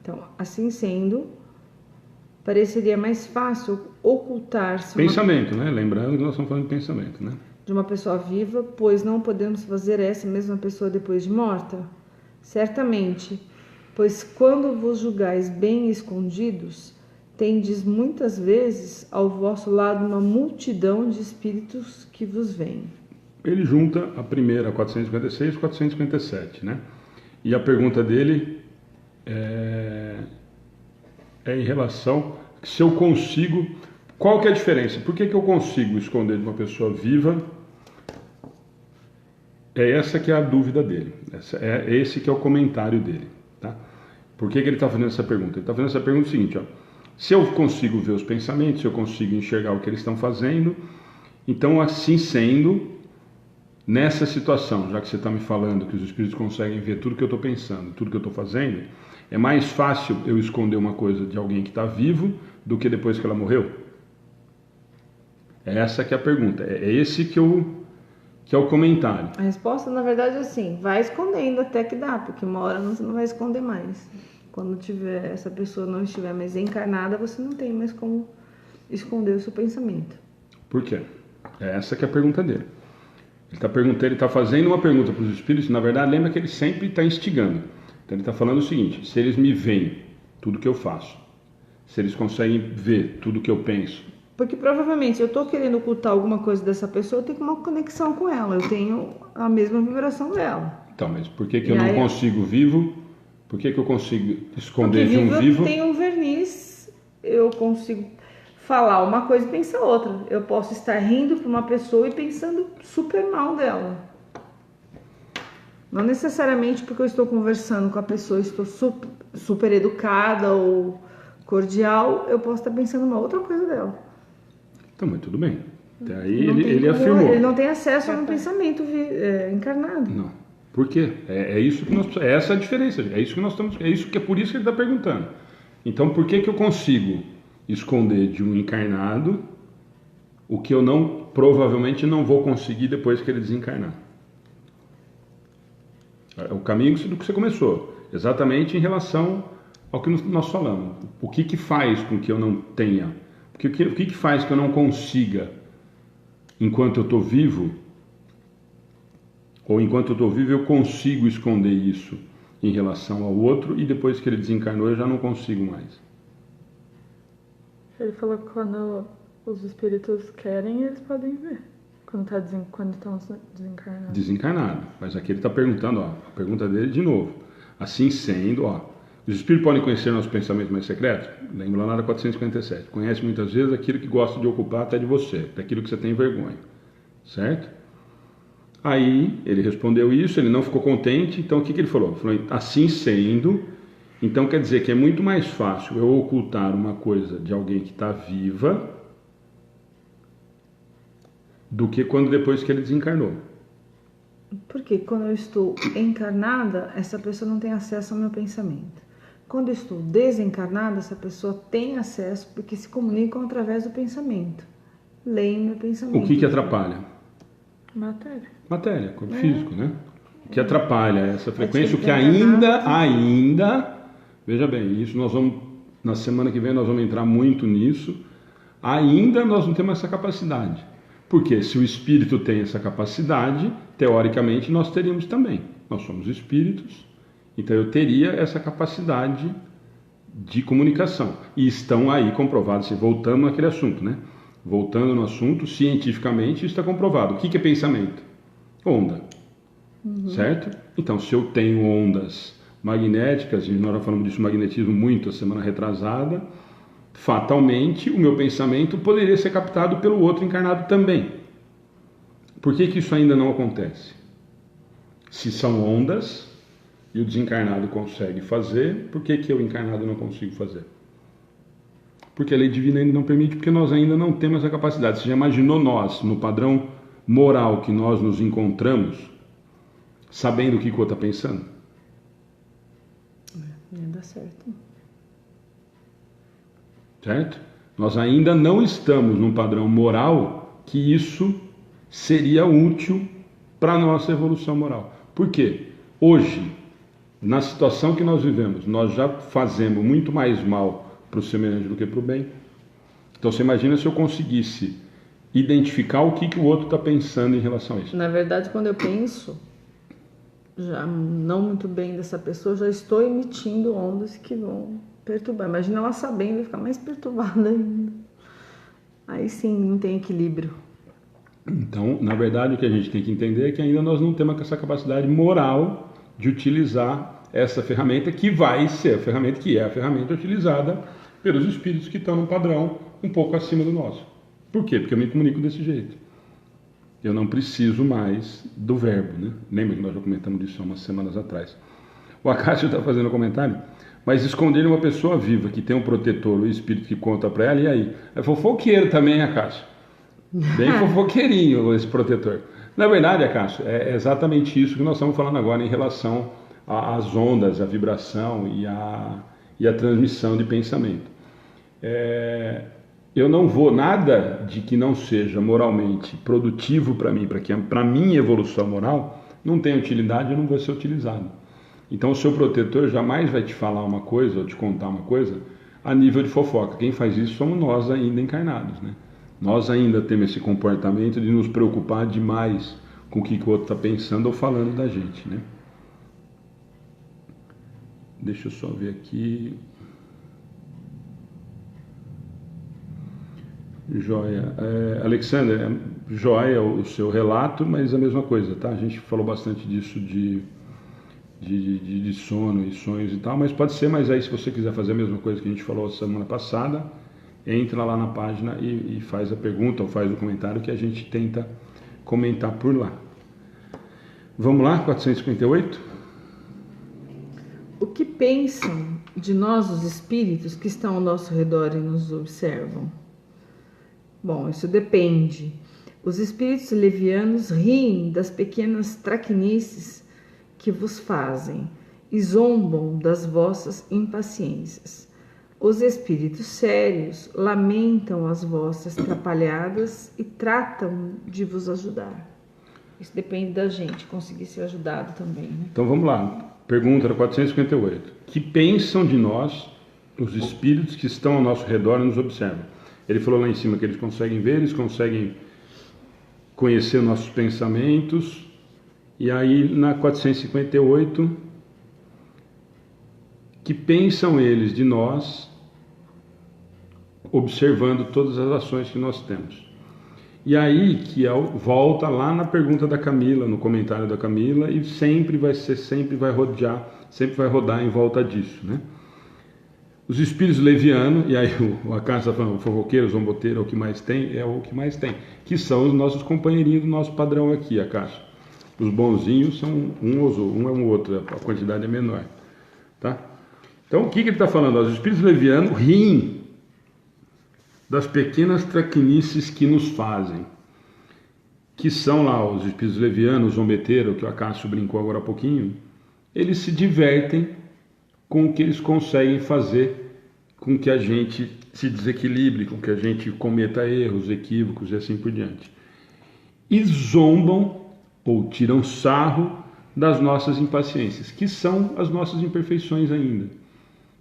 Então, assim sendo, pareceria mais fácil ocultar-se Pensamento, né? Lembrando que nós estamos falando de pensamento, né? de uma pessoa viva, pois não podemos fazer essa mesma pessoa depois de morta? Certamente, pois quando vos julgais bem escondidos, tendes muitas vezes ao vosso lado uma multidão de espíritos que vos veem. Ele junta a primeira, 456 e 457, né? E a pergunta dele é em relação se eu consigo... Qual que é a diferença? Por que eu consigo esconder de uma pessoa viva? Essa que é a dúvida dele. Esse que é o comentário dele, tá? Por que ele está fazendo essa pergunta? Ele está fazendo essa pergunta seguinte, ó. Se eu consigo ver os pensamentos, se eu consigo enxergar o que eles estão fazendo, então assim sendo, nessa situação, já que você está me falando que os espíritos conseguem ver tudo que eu estou pensando, tudo que eu estou fazendo, é mais fácil eu esconder uma coisa de alguém que está vivo do que depois que ela morreu? Essa que é a pergunta, esse que é o comentário. A resposta, na verdade, é assim, vai escondendo até que dá, porque uma hora você não vai esconder mais. Quando essa pessoa não estiver mais encarnada, você não tem mais como esconder o seu pensamento. Por quê? Essa que é a pergunta dele. Ele está fazendo uma pergunta para os espíritos, na verdade, lembra que ele sempre está instigando. Então ele está falando o seguinte, se eles me veem tudo que eu faço, se eles conseguem ver tudo que eu penso. Porque provavelmente eu estou querendo ocultar alguma coisa dessa pessoa, eu tenho uma conexão com ela, eu tenho a mesma vibração dela. Então, mas por que eu não consigo vivo? Por que eu consigo esconder de um vivo? Eu tenho um verniz, eu consigo falar uma coisa e pensar outra. Eu posso estar rindo para uma pessoa e pensando super mal dela. Não necessariamente porque eu estou conversando com a pessoa, estou super educada ou cordial, eu posso estar pensando uma outra coisa dela. Então, mas tudo bem. Até aí ele afirmou. Ele não tem acesso a um pensamento encarnado. Não. Por quê? É isso que nós, essa é a diferença. É isso que nós estamos. É por isso que ele está perguntando. Então, por que eu consigo esconder de um encarnado o que eu provavelmente não vou conseguir depois que ele desencarnar? É o caminho do que você começou. Exatamente em relação ao que nós falamos. O que faz com que eu não tenha? Porque o que faz que eu não consiga, enquanto eu estou vivo, ou enquanto eu estou vivo eu consigo esconder isso em relação ao outro e depois que ele desencarnou eu já não consigo mais? Ele falou que quando os espíritos querem, eles podem ver. Quando estão desencarnados. Desencarnado. Mas aqui ele está perguntando, ó, a pergunta dele de novo. Assim sendo, ó, os espíritos podem conhecer nossos pensamentos mais secretos? Lembra lá na 457. Conhece muitas vezes aquilo que gosta de ocupar até de você, daquilo que você tem vergonha. Certo? Aí ele respondeu isso, ele não ficou contente, então o que ele falou? Ele falou, assim sendo, então quer dizer que é muito mais fácil eu ocultar uma coisa de alguém que está viva do que quando depois que ele desencarnou. Porque quando eu estou encarnada, essa pessoa não tem acesso ao meu pensamento. Quando eu estou desencarnada, essa pessoa tem acesso porque se comunicam através do pensamento. Leem meu pensamento. O que atrapalha? Matéria, corpo físico, né? O que atrapalha essa frequência, o que ainda, veja bem, isso nós vamos, na semana que vem nós vamos entrar muito nisso, ainda nós não temos essa capacidade. Porque se o espírito tem essa capacidade, teoricamente nós teríamos também. Nós somos espíritos, então eu teria essa capacidade de comunicação. E estão aí comprovados, voltamos àquele assunto, né? Voltando no assunto, cientificamente está comprovado. O que é pensamento? Onda. Certo? Então, se eu tenho ondas magnéticas, e nós já falamos disso, magnetismo muito a semana retrasada, fatalmente o meu pensamento poderia ser captado pelo outro encarnado também. Por que isso ainda não acontece? Se são ondas e o desencarnado consegue fazer, por que eu encarnado não consigo fazer? Porque a lei divina ainda não permite, porque nós ainda não temos essa capacidade. Você já imaginou nós, no padrão moral que nós nos encontramos, sabendo o que o outro está pensando? Não dá certo. Certo? Nós ainda não estamos num padrão moral que isso seria útil para a nossa evolução moral. Por quê? Hoje, na situação que nós vivemos, nós já fazemos muito mais mal para o semelhante do que para o bem. Então você imagina se eu conseguisse identificar o que o outro está pensando em relação a isso. Na verdade, quando eu penso já não muito bem dessa pessoa, já estou emitindo ondas que vão perturbar. Imagina ela sabendo e ficar mais perturbada ainda. Aí sim, não tem equilíbrio. Então, na verdade, o que a gente tem que entender é que ainda nós não temos essa capacidade moral de utilizar essa ferramenta que vai ser a ferramenta que é a ferramenta utilizada pelos espíritos que estão num padrão um pouco acima do nosso. Por quê? Porque eu me comunico desse jeito. Eu não preciso mais do verbo, né? Lembra que nós já comentamos disso há umas semanas atrás. O Acácio está fazendo um comentário, mas esconder uma pessoa viva que tem um protetor, o espírito que conta para ela, e aí? É fofoqueiro também, Acácio. Bem fofoqueirinho esse protetor. Na verdade, Acácio, é exatamente isso que nós estamos falando agora em relação às ondas, a vibração e a transmissão de pensamento. Eu não vou, nada de que não seja moralmente produtivo para mim, para a minha evolução moral, não tem utilidade, eu não vou ser utilizado. Então o seu protetor jamais vai te falar uma coisa ou te contar uma coisa a nível de fofoca. Quem faz isso somos nós ainda encarnados, né? Nós ainda temos esse comportamento de nos preocupar demais com o que o outro está pensando ou falando da gente, né? Deixa eu só ver aqui. Joia. Alexander, joia o seu relato, mas a mesma coisa, tá? A gente falou bastante disso de sono e sonhos e tal, mas pode ser, mas aí se você quiser fazer a mesma coisa que a gente falou semana passada, entra lá na página e faz a pergunta ou faz o comentário que a gente tenta comentar por lá. Vamos lá, 458? O que pensam de nós os espíritos que estão ao nosso redor e nos observam? Bom, isso depende. Os espíritos levianos riem das pequenas traquinices que vos fazem e zombam das vossas impaciências. Os espíritos sérios lamentam as vossas trapalhadas e tratam de vos ajudar. Isso depende da gente conseguir ser ajudado também, né? Então vamos lá. Pergunta 458. Que pensam de nós os espíritos que estão ao nosso redor e nos observam? Ele falou lá em cima que eles conseguem ver, eles conseguem conhecer nossos pensamentos. E aí na 458, que pensam eles de nós, observando todas as ações que nós temos. E aí que volta lá na pergunta da Camila, no comentário da Camila, e sempre vai rodar em volta disso, né? Os espíritos levianos, e aí o Acácio está falando, o fofoqueiro, o zomboteiro é o que mais tem, que são os nossos companheirinhos do nosso padrão aqui, Acácio. Os bonzinhos são um é um outro, a quantidade é menor, tá? Então o que ele está falando? Os espíritos levianos riem das pequenas traquinices que nos fazem, que são lá os espíritos levianos, o zombeteiro, que o Acácio brincou agora há pouquinho. Eles se divertem com o que eles conseguem fazer com que a gente se desequilibre, com que a gente cometa erros, equívocos e assim por diante. E zombam ou tiram sarro das nossas impaciências, que são as nossas imperfeições ainda.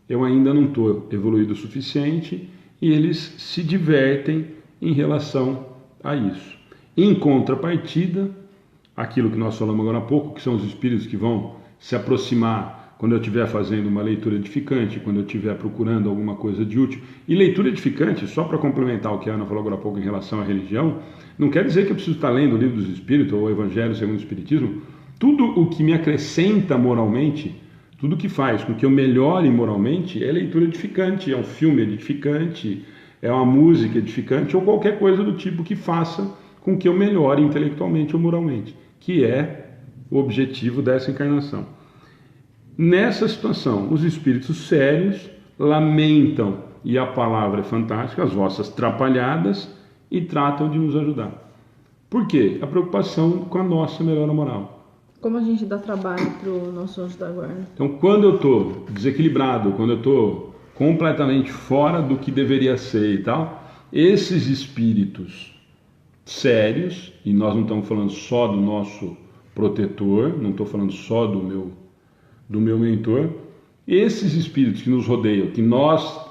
Eu ainda não estou evoluído o suficiente e eles se divertem em relação a isso. Em contrapartida, aquilo que nós falamos agora há pouco, que são os espíritos que vão se aproximar quando eu estiver fazendo uma leitura edificante, quando eu estiver procurando alguma coisa de útil. E leitura edificante, só para complementar o que a Ana falou agora há pouco em relação à religião, não quer dizer que eu preciso estar lendo o Livro dos Espíritos ou o Evangelho segundo o Espiritismo. Tudo o que me acrescenta moralmente, tudo que faz com que eu melhore moralmente é leitura edificante, é um filme edificante, é uma música edificante ou qualquer coisa do tipo que faça com que eu melhore intelectualmente ou moralmente, que é o objetivo dessa encarnação. Nessa situação, os espíritos sérios lamentam, e a palavra é fantástica, as vossas trapalhadas, e tratam de nos ajudar. Por quê? A preocupação com a nossa melhora moral. Como a gente dá trabalho para o nosso anjo da guarda. Então, quando eu estou desequilibrado, quando eu estou completamente fora do que deveria ser e tal, esses espíritos sérios, e nós não estamos falando só do nosso protetor, não estou falando só do meu mentor, esses espíritos que nos rodeiam, que nós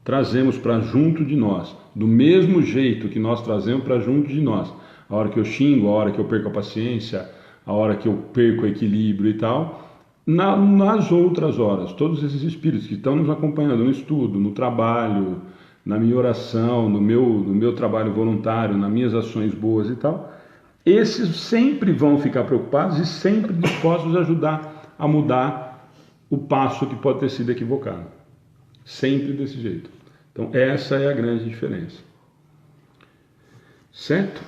trazemos para junto de nós, do mesmo jeito que nós trazemos para junto de nós, a hora que eu xingo, a hora que eu perco a paciência, a hora que eu perco o equilíbrio e tal, nas outras horas, todos esses espíritos que estão nos acompanhando no estudo, no trabalho, na minha oração, no meu trabalho voluntário, nas minhas ações boas e tal, esses sempre vão ficar preocupados e sempre dispostos a ajudar a mudar o passo que pode ter sido equivocado. Sempre desse jeito. Então essa é a grande diferença. Certo?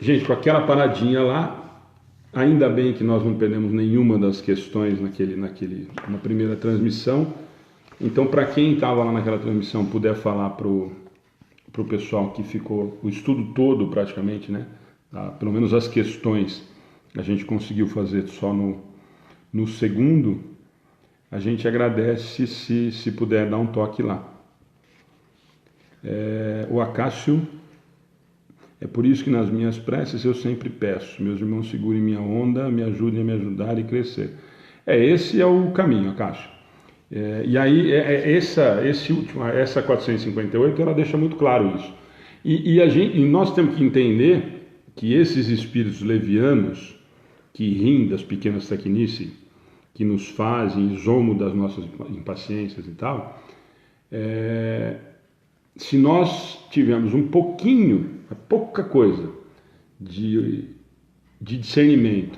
Gente, com aquela paradinha lá, ainda bem que nós não perdemos nenhuma das questões na primeira transmissão. Então, para quem estava lá naquela transmissão, puder falar para o pessoal que ficou o estudo todo praticamente, né? Pelo menos as questões a gente conseguiu fazer só no segundo, a gente agradece se puder dar um toque lá. O Acácio, é por isso que nas minhas preces eu sempre peço, meus irmãos segurem minha onda, me ajudem a me ajudar e crescer. Esse é o caminho, Acácio. E aí essa 458 ela deixa muito claro isso. E nós temos que entender que esses espíritos levianos que riem das pequenas tecnices, que nos fazem zombam das nossas impaciências e tal, se nós tivermos pouca coisa de discernimento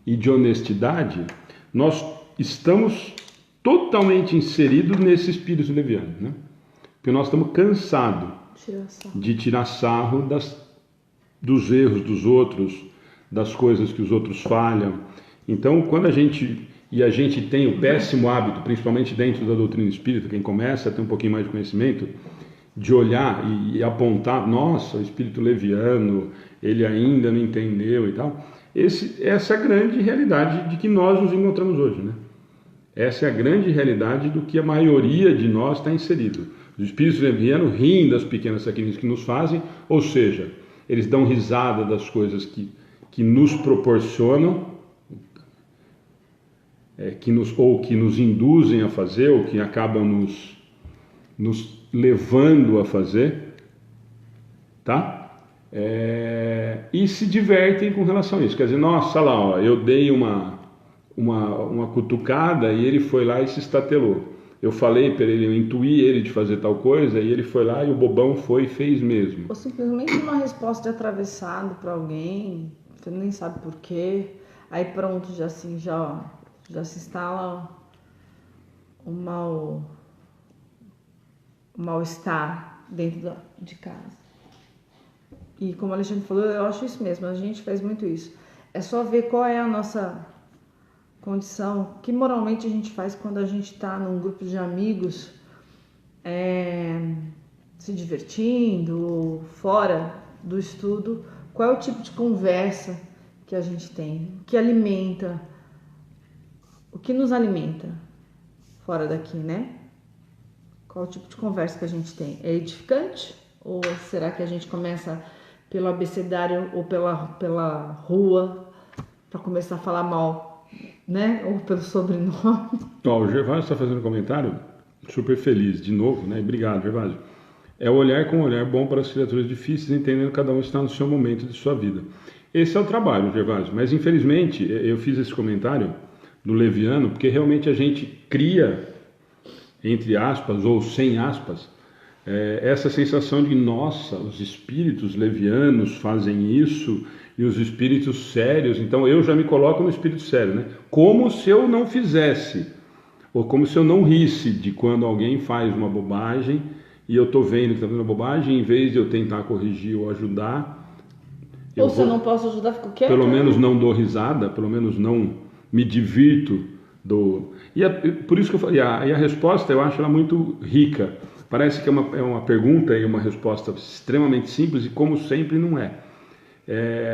e de honestidade, nós estamos totalmente inseridos nesse espírito leviano, né? Porque nós estamos cansados de tirar sarro dos erros dos outros, das coisas que os outros falham. Então, quando a gente tem o péssimo hábito, principalmente dentro da doutrina espírita, quem começa a ter um pouquinho mais de conhecimento, de olhar e apontar, nossa, o espírito leviano, ele ainda não entendeu e tal. Essa é a grande realidade de que nós nos encontramos hoje, né? Essa é a grande realidade do que a maioria de nós está inserido. Os espíritos levianos riem das pequenas sacrifícios que nos fazem, ou seja, eles dão risada das coisas que nos proporcionam que nos induzem a fazer, ou que acabam nos levando a fazer, tá? E se divertem com relação a isso. Quer dizer, nossa, lá, ó, eu dei uma cutucada e ele foi lá e se estatelou. Eu falei para ele, eu intuí ele de fazer tal coisa e ele foi lá e o bobão foi e fez mesmo. Ou simplesmente uma resposta de atravessado para alguém, você nem sabe por quê, aí pronto, já se instala um mal-estar dentro de casa. E como o Alexandre falou, eu acho isso mesmo, a gente faz muito isso. É só ver qual é a nossa condição, que moralmente a gente faz quando a gente está num grupo de amigos, se divertindo, fora do estudo, qual é o tipo de conversa que a gente tem, o que alimenta, o que nos alimenta fora daqui, né? Qual o tipo de conversa que a gente tem? É edificante? Ou será que a gente começa pelo abecedário ou pela rua para começar a falar mal, né? Ou pelo sobrenome? O Gervásio está fazendo um comentário super feliz, de novo, né? Obrigado, Gervásio. É olhar com um olhar bom para as criaturas difíceis, entendendo que cada um está no seu momento de sua vida. Esse é o trabalho, Gervásio. Mas, infelizmente, eu fiz esse comentário do leviano, porque realmente a gente cria, entre aspas ou sem aspas, essa sensação de, nossa, os espíritos levianos fazem isso e os espíritos sérios, então eu já me coloco no espírito sério, né? Como se eu não fizesse, ou como se eu não risse de quando alguém faz uma bobagem e eu estou vendo que está fazendo uma bobagem, em vez de eu tentar corrigir ou ajudar... Ou se eu não posso ajudar, fico quieto. Pelo menos não dou risada, pelo menos não me divirto. Por isso que eu falei, e a resposta eu acho ela muito rica. Parece que é uma pergunta e uma resposta extremamente simples e, como sempre, não é.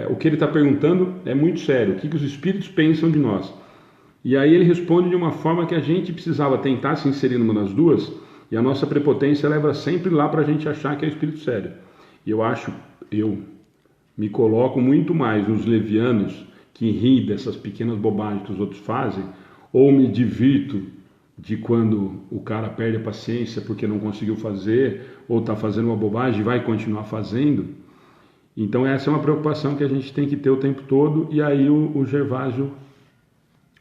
O que ele está perguntando é muito sério. O que os espíritos pensam de nós? E aí ele responde de uma forma que a gente precisava tentar se inserir numa das duas, e a nossa prepotência leva sempre lá para a gente achar que é espírito sério. E eu me coloco muito mais nos levianos que riem dessas pequenas bobagens que os outros fazem, ou me divirto de quando o cara perde a paciência porque não conseguiu fazer, ou está fazendo uma bobagem e vai continuar fazendo. Então essa é uma preocupação que a gente tem que ter o tempo todo, e aí o Gervásio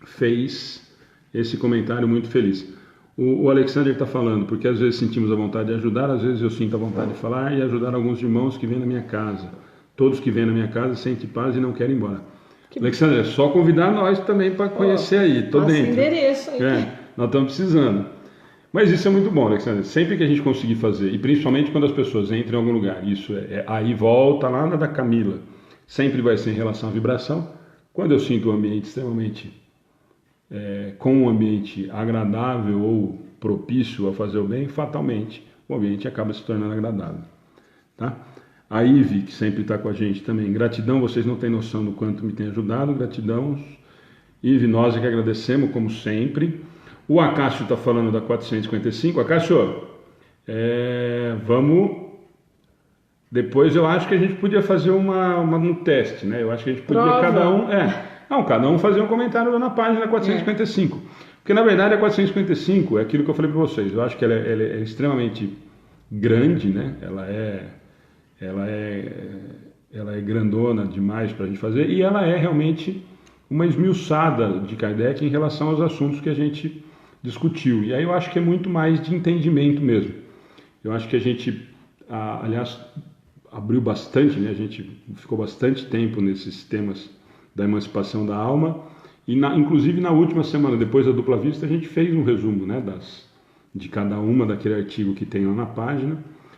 fez esse comentário muito feliz. O Alexander está falando, porque às vezes sentimos a vontade de ajudar, às vezes eu sinto a vontade de falar e ajudar alguns irmãos que vêm na minha casa. Todos que vêm na minha casa sentem paz e não querem ir embora. Alexander, é só convidar nós também para conhecer aí, tô dentro. Endereço aí. Nós estamos precisando. Mas isso é muito bom, Alexander. Sempre que a gente conseguir fazer, e principalmente quando as pessoas entram em algum lugar, isso aí volta lá na da Camila, sempre vai ser em relação à vibração. Quando eu sinto o ambiente extremamente, com um ambiente agradável ou propício a fazer o bem, fatalmente o ambiente acaba se tornando agradável. Tá? A Ive, que sempre está com a gente também, gratidão, vocês não têm noção do quanto me tem ajudado, gratidão. Ive, nós é que agradecemos, como sempre. O Acácio está falando da 455. Acácio, vamos... Depois eu acho que a gente podia fazer um teste, né? Eu acho que a gente podia cada um fazer um comentário lá na página 455. Porque na verdade a 455 é aquilo que eu falei para vocês. Eu acho que ela é extremamente grande, né? Ela é grandona demais para a gente fazer, e ela é realmente uma esmiuçada de Kardec em relação aos assuntos que a gente discutiu. E aí eu acho que é muito mais de entendimento mesmo. Eu acho que a gente, aliás, abriu bastante, né? A gente ficou bastante tempo nesses temas da emancipação da alma, e inclusive na última semana, depois da dupla vista, a gente fez um resumo, né, de cada uma daquele artigo que tem lá na página.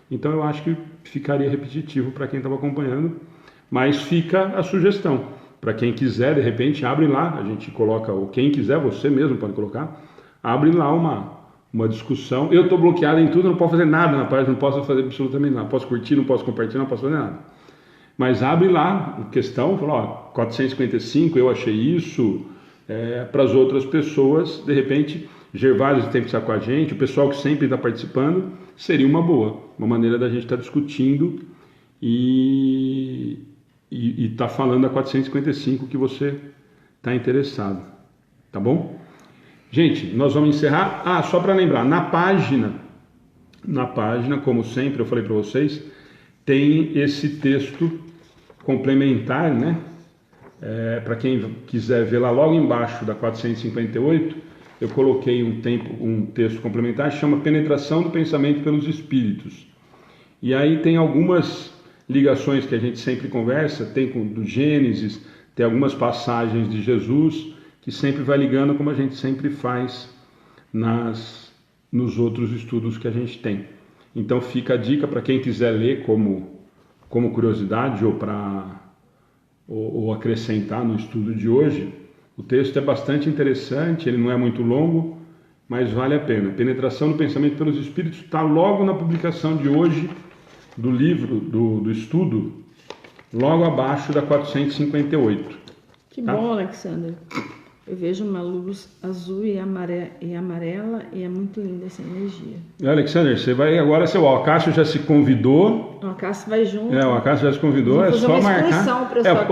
Então eu acho que ficaria repetitivo para quem estava acompanhando, mas fica a sugestão. Para quem quiser, de repente, abre lá, a gente coloca, ou quem quiser, você mesmo pode colocar, abre lá uma discussão. Eu estou bloqueado em tudo, não posso fazer nada na página, não posso fazer absolutamente nada. Não posso curtir, não posso compartilhar, não posso fazer nada. Mas abre lá a questão, fala, 455, eu achei isso, para as outras pessoas, de repente, Gervásio tem que estar com a gente, o pessoal que sempre está participando, seria uma maneira da gente estar discutindo e tá falando a 455 que você está interessado, tá bom? Gente, nós vamos encerrar. Só para lembrar, na página, como sempre eu falei para vocês, tem esse texto complementar, né? Para quem quiser ver lá logo embaixo da 458, eu coloquei um texto complementar que chama Penetração do Pensamento pelos Espíritos. E aí tem algumas ligações que a gente sempre conversa, tem do Gênesis, tem algumas passagens de Jesus, que sempre vai ligando como a gente sempre faz nos outros estudos que a gente tem. Então fica a dica para quem quiser ler como curiosidade ou acrescentar no estudo de hoje. O texto é bastante interessante, ele não é muito longo, mas vale a pena. Penetração do Pensamento pelos Espíritos está logo na publicação de hoje do livro, do estudo, logo abaixo da 458. Que bom, Alexander. Eu vejo uma luz azul e amarela e é muito linda essa energia. Alexander, você vai agora, o Acácio já se convidou. O Acácio vai junto. O Acácio já se convidou, Vamos é só marcar.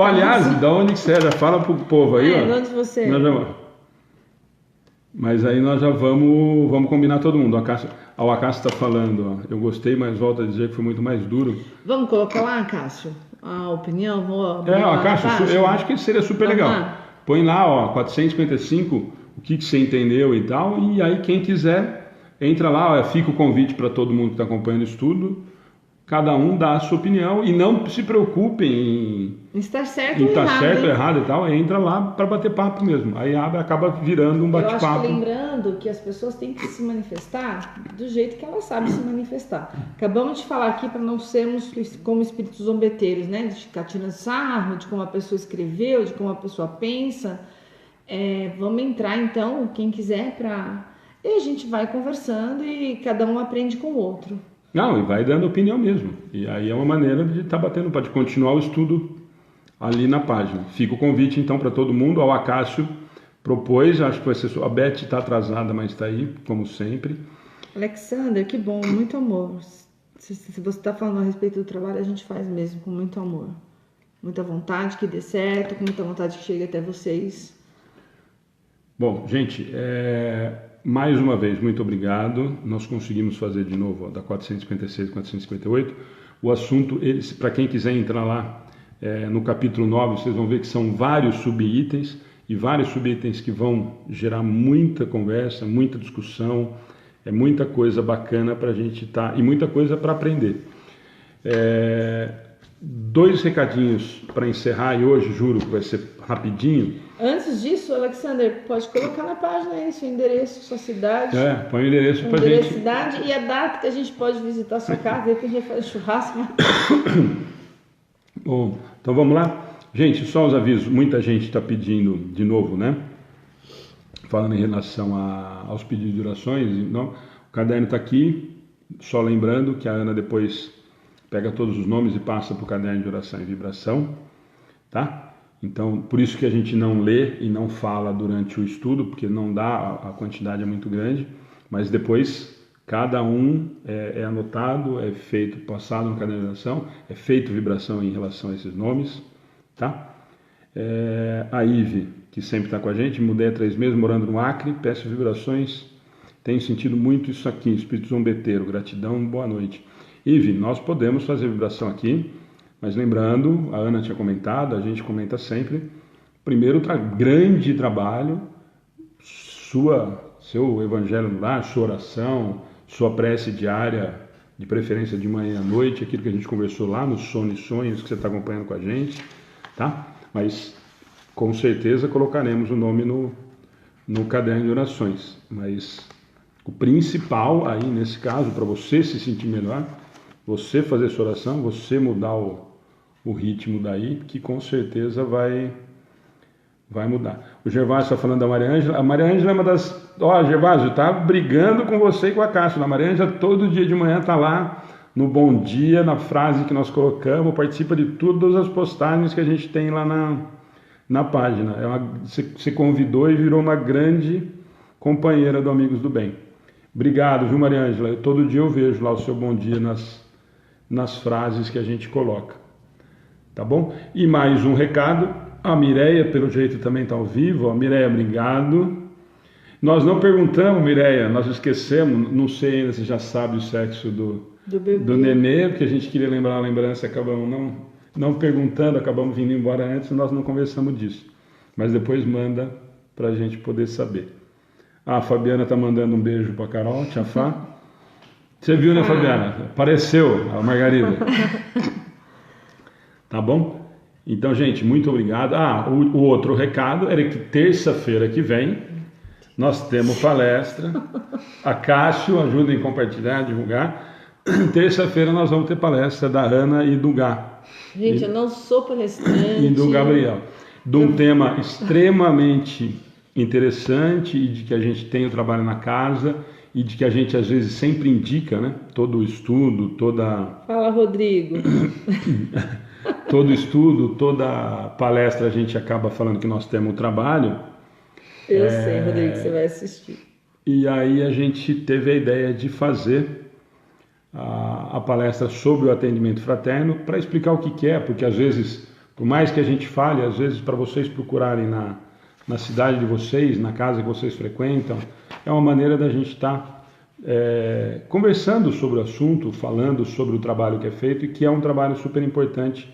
Aliás, da onde que você é? Já fala pro povo aí, ó. De onde você é? Mas aí nós já vamos combinar todo mundo. O Acácio está falando, ó, eu gostei, mas volto a dizer que foi muito mais duro. Vamos colocar lá, Acácio, a opinião? Acácio, eu acho que seria super legal. Lá. Põe lá, ó, 455, o que você entendeu e tal, e aí quem quiser, entra lá, ó, fica o convite para todo mundo que está acompanhando o estudo, cada um dá a sua opinião, e não se preocupem em estar certo ou errado e tal, entra lá para bater papo mesmo, aí acaba virando um bate-papo. Eu acho que lembrando que as pessoas têm que se manifestar do jeito que elas sabem se manifestar. Acabamos de falar aqui para não sermos como espíritos zombeteiros, né? De ficar tirando sarro, de como a pessoa escreveu, de como a pessoa pensa. Vamos entrar então, quem quiser, e a gente vai conversando e cada um aprende com o outro. Não, e vai dando opinião mesmo. E aí é uma maneira de estar batendo, pode continuar o estudo ali na página. Fica o convite então para todo mundo. O Acácio propôs, acho que vai ser a Beth está atrasada, mas está aí, como sempre. Alexander, que bom, muito amor. Se você está falando a respeito do trabalho, a gente faz mesmo com muito amor. Muita vontade que dê certo, com muita vontade que chegue até vocês. Bom, gente, mais uma vez, muito obrigado. Nós conseguimos fazer de novo, ó, da 456 e 458. O assunto, para quem quiser entrar lá, no capítulo 9, vocês vão ver que são vários subitens, e vários subitens que vão gerar muita conversa, muita discussão, muita coisa bacana para a gente estar, e muita coisa para aprender. 2 recadinhos para encerrar, e hoje juro que vai ser rapidinho. Antes disso, Alexander, pode colocar na página aí seu endereço, sua cidade. Põe o endereço para a gente. Cidade e a data que a gente pode visitar a sua casa, de repente a gente faz churrasco. Bom, então vamos lá? Gente, só os avisos, muita gente está pedindo de novo, né? Falando em relação aos pedidos de orações, não, o caderno está aqui, só lembrando que a Ana depois pega todos os nomes e passa para o caderno de oração e vibração, tá? Então, por isso que a gente não lê e não fala durante o estudo, porque não dá, a quantidade é muito grande, mas depois cada um é anotado, é feito, passado no caderno de oração, é feito vibração em relação a esses nomes, tá? A Ive, que sempre está com a gente, mudei há 3 meses, morando no Acre, peço vibrações, tenho sentido muito isso aqui, espírito zombeteiro, gratidão, boa noite. Ive, nós podemos fazer vibração aqui, mas lembrando, a Ana tinha comentado, a gente comenta sempre, primeiro grande trabalho, seu evangelho no lar, sua oração, sua prece diária, de preferência de manhã à noite, aquilo que a gente conversou lá no Sono e Sonhos, que você está acompanhando com a gente, tá? Mas com certeza colocaremos o nome no caderno de orações, mas o principal aí nesse caso, para você se sentir melhor, você fazer sua oração, você mudar o ritmo daí, que com certeza vai mudar. O Gervásio está falando da Maria Ângela. A Maria Ângela é uma das... Gervásio, tá brigando com você e com a Cássio. A Maria Ângela todo dia de manhã está lá no Bom Dia, na frase que nós colocamos, participa de todas as postagens que a gente tem lá na página. Você convidou e virou uma grande companheira do Amigos do Bem. Obrigado, viu, Maria Ângela? Todo dia eu vejo lá o seu Bom Dia nas frases que a gente coloca. Tá bom? E mais um recado, a Mireia, pelo jeito, também está ao vivo. A Mireia, obrigado. Nós não perguntamos, Mireia, nós esquecemos, não sei ainda se já sabe o sexo Do bebê. do nenê, porque a gente queria lembrar a lembrança, acabamos não perguntando, acabamos vindo embora antes, nós não conversamos disso. Mas depois manda para a gente poder saber. Ah, a Fabiana está mandando um beijo para Carol, tia Fá. Você viu, né, Fabiana? Apareceu a Margarida. Tá bom? Então, gente, muito obrigado. Ah, o outro recado era que terça-feira que vem nós temos palestra. A Cássio ajuda em compartilhar, divulgar. Terça-feira nós vamos ter palestra da Ana e do Gá. Gente, eu não sou palestrante. E do Gabriel. De um tema extremamente interessante e de que a gente tem o trabalho na casa e de que a gente às vezes sempre indica, né? Todo o estudo, Fala, Rodrigo. todo estudo, toda palestra a gente acaba falando que nós temos o trabalho. Eu sei, Rodrigo, você vai assistir. E aí a gente teve a ideia de fazer a palestra sobre o atendimento fraterno para explicar o que é, porque às vezes, por mais que a gente fale, às vezes para vocês procurarem na cidade de vocês, na casa que vocês frequentam, é uma maneira da gente estar conversando sobre o assunto, falando sobre o trabalho que é feito e que é um trabalho super importante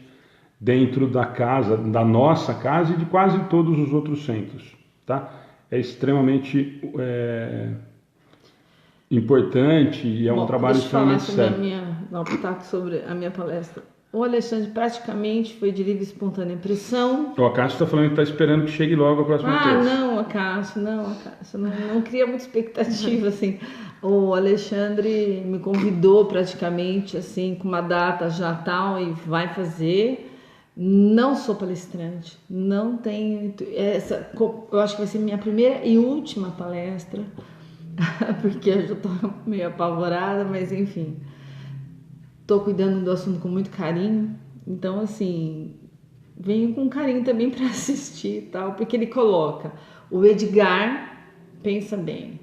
dentro da casa, da nossa casa e de quase todos os outros centros, tá? É extremamente importante e é um trabalho extremamente sério. Deixa eu falar sobre a minha palestra. O Alexandre praticamente foi de livre e espontânea impressão. O Acácio está falando que está esperando que chegue logo a próxima terça. Não, Acácio, não cria muita expectativa, assim. O Alexandre me convidou praticamente, assim, com uma data já tal e vai fazer. Não sou palestrante, não tenho essa. Eu acho que vai ser minha primeira e última palestra, porque eu já estou meio apavorada, mas enfim. Estou cuidando do assunto com muito carinho, então assim, venho com carinho também para assistir e tal, porque ele coloca o Edgar, pensa bem,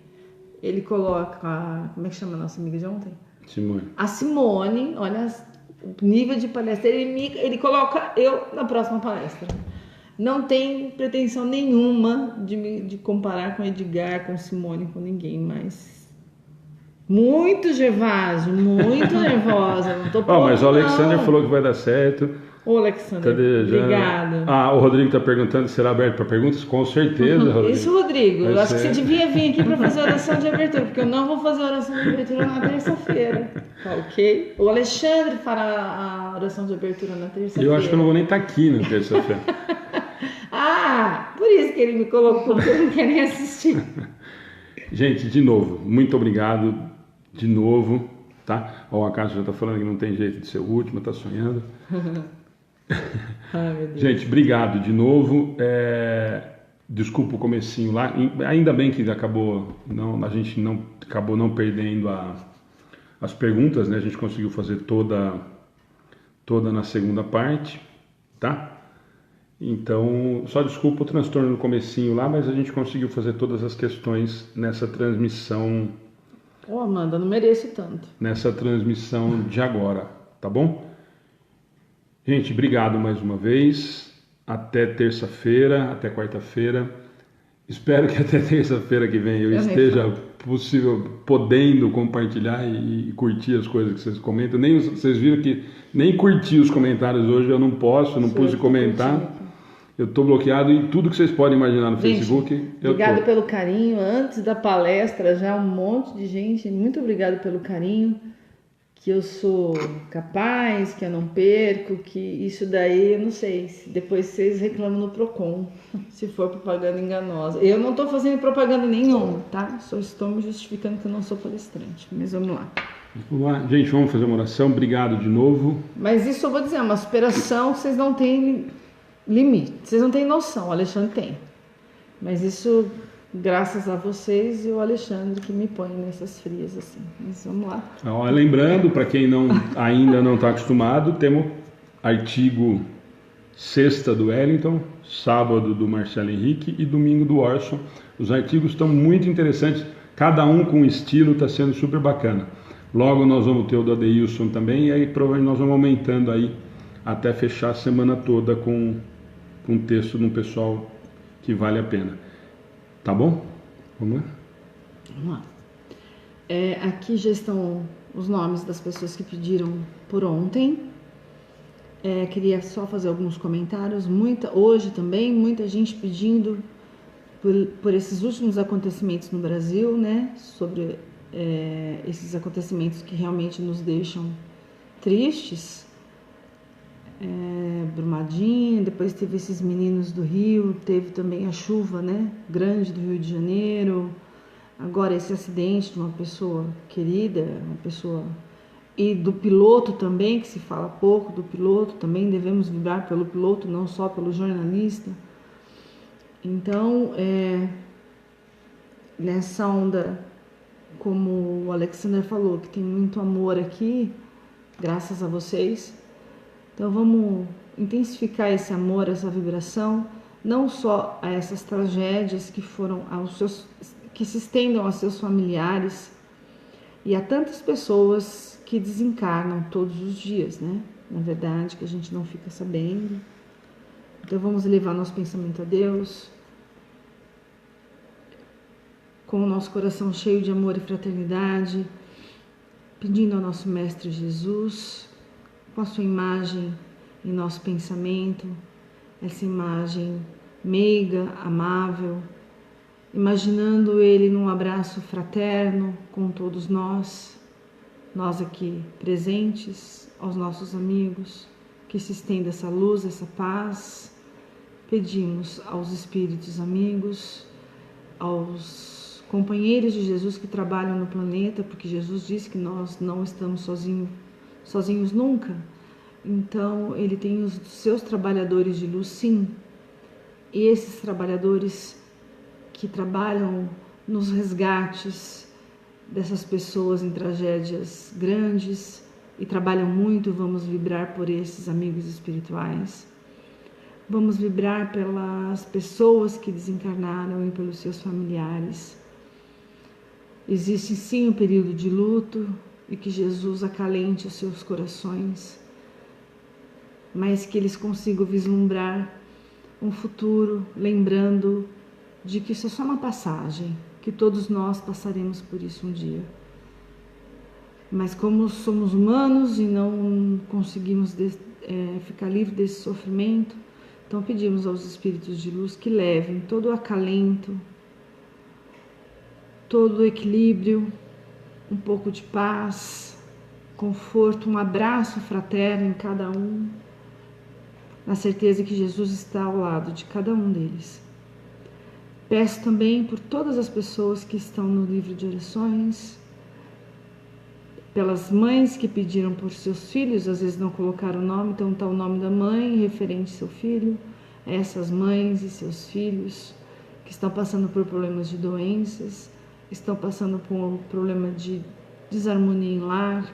ele coloca, como é que chama a nossa amiga de ontem? Simone. A Simone, olha o nível de palestra, ele coloca eu na próxima palestra. Não tem pretensão nenhuma de comparar com o Edgar, com Simone, com ninguém, mas... Muito Gervásio, muito nervosa, não tô pronta. Mas o Alexander falou que vai dar certo. Ô, Alexander, obrigada. O Rodrigo está perguntando se será aberto para perguntas. Com certeza, Rodrigo. Isso, Rodrigo, eu acho que você devia vir aqui para fazer oração de abertura, porque eu não vou fazer oração de abertura na terça-feira, tá ok? O Alexandre fará a oração de abertura na terça-feira. Eu acho que eu não vou nem estar aqui na terça-feira. Por isso que ele me colocou, porque eu não quero nem assistir. Gente, de novo, muito obrigado. De novo, tá? O Acácio já está falando que não tem jeito de ser o último, está sonhando. Ai, meu Deus. Gente, obrigado de novo. Desculpa o comecinho lá. Ainda bem que a gente acabou não perdendo as perguntas, né? A gente conseguiu fazer toda na segunda parte, tá? Então, só desculpa o transtorno no comecinho lá, mas a gente conseguiu fazer todas as questões nessa transmissão. Amanda, não mereço tanto. Nessa transmissão de agora, tá bom? Gente, obrigado mais uma vez. Até terça-feira, até quarta-feira. Espero que até terça-feira que vem eu esteja podendo compartilhar e curtir as coisas que vocês comentam. Vocês viram que nem curti os comentários hoje, eu não posso, não pude comentar. Eu estou bloqueado em tudo que vocês podem imaginar no Facebook. Obrigado pelo carinho. Antes da palestra, já um monte de gente. Muito obrigado pelo carinho. Que eu sou capaz, que eu não perco, que isso daí, eu não sei. Depois vocês reclamam no Procon, se for propaganda enganosa. Eu não estou fazendo propaganda nenhuma, tá? Só estou me justificando que eu não sou palestrante. Mas vamos lá. Vamos lá. Gente, vamos fazer uma oração. Obrigado de novo. Mas isso eu vou dizer, é uma superação que vocês não têm limite, vocês não têm noção, o Alexandre tem. Mas isso, graças a vocês e o Alexandre que me põe nessas frias assim. Mas vamos lá. Lembrando, para quem ainda não está acostumado, temos artigo sexta do Wellington, sábado do Marcelo Henrique e domingo do Orson. Os artigos estão muito interessantes, cada um com estilo, está sendo super bacana. Logo nós vamos ter o do Adeilson também, e aí provavelmente nós vamos aumentando aí até fechar a semana toda com um texto de um pessoal que vale a pena. Tá bom? Vamos lá? Vamos lá. Aqui já estão os nomes das pessoas que pediram por ontem. Queria só fazer alguns comentários. Hoje também, muita gente pedindo por esses últimos acontecimentos no Brasil, né? Sobre esses acontecimentos que realmente nos deixam tristes. Brumadinho, depois teve esses meninos do Rio, teve também a chuva, né? Grande do Rio de Janeiro. Agora esse acidente de uma pessoa querida, uma pessoa... E do piloto também, que se fala pouco do piloto, também devemos vibrar pelo piloto, não só pelo jornalista. Então, nessa onda, como o Alexander falou, que tem muito amor aqui, graças a vocês. Então vamos intensificar esse amor, essa vibração, não só a essas tragédias que se estendam aos seus familiares e a tantas pessoas que desencarnam todos os dias, né? Na verdade, que a gente não fica sabendo. Então vamos elevar nosso pensamento a Deus, com o nosso coração cheio de amor e fraternidade, pedindo ao nosso Mestre Jesus, com a sua imagem em nosso pensamento, essa imagem meiga, amável, imaginando Ele num abraço fraterno com todos nós aqui presentes, aos nossos amigos, que se estenda essa luz, essa paz. Pedimos aos espíritos amigos, aos companheiros de Jesus que trabalham no planeta, porque Jesus disse que nós não estamos sozinhos nunca. Então, Ele tem os seus trabalhadores de luz, sim. E esses trabalhadores que trabalham nos resgates dessas pessoas em tragédias grandes e trabalham muito, vamos vibrar por esses amigos espirituais. Vamos vibrar pelas pessoas que desencarnaram e pelos seus familiares. Existe sim um período de luto e que Jesus acalente os seus corações, mas que eles consigam vislumbrar um futuro, lembrando de que isso é só uma passagem, que todos nós passaremos por isso um dia. Mas como somos humanos e não conseguimos ficar livre desse sofrimento, então pedimos aos espíritos de luz que levem todo o acalento, todo o equilíbrio, um pouco de paz, conforto, um abraço fraterno em cada um, na certeza que Jesus está ao lado de cada um deles. Peço também por todas as pessoas que estão no livro de orações, pelas mães que pediram por seus filhos, às vezes não colocaram o nome, então está o nome da mãe referente ao seu filho, essas mães e seus filhos que estão passando por problemas de doenças, estão passando por um problema de desarmonia em lar.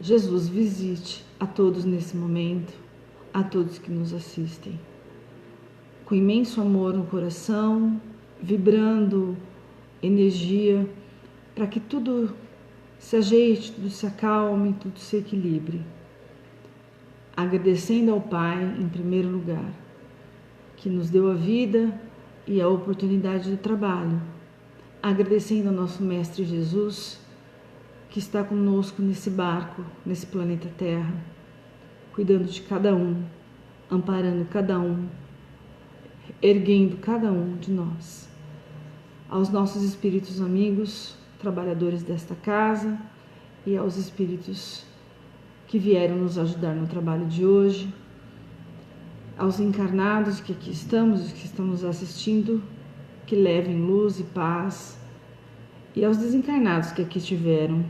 Jesus visite a todos nesse momento, a todos que nos assistem, com imenso amor no coração, vibrando energia, para que tudo se ajeite, tudo se acalme, tudo se equilibre. Agradecendo ao Pai, em primeiro lugar, que nos deu a vida e a oportunidade de trabalho. Agradecendo ao nosso Mestre Jesus, que está conosco nesse barco, nesse planeta Terra, cuidando de cada um, amparando cada um, erguendo cada um de nós. Aos nossos espíritos amigos, trabalhadores desta casa, e aos espíritos que vieram nos ajudar no trabalho de hoje, aos encarnados que aqui estamos, os que estão nos assistindo, que levem luz e paz, e aos desencarnados que aqui estiveram,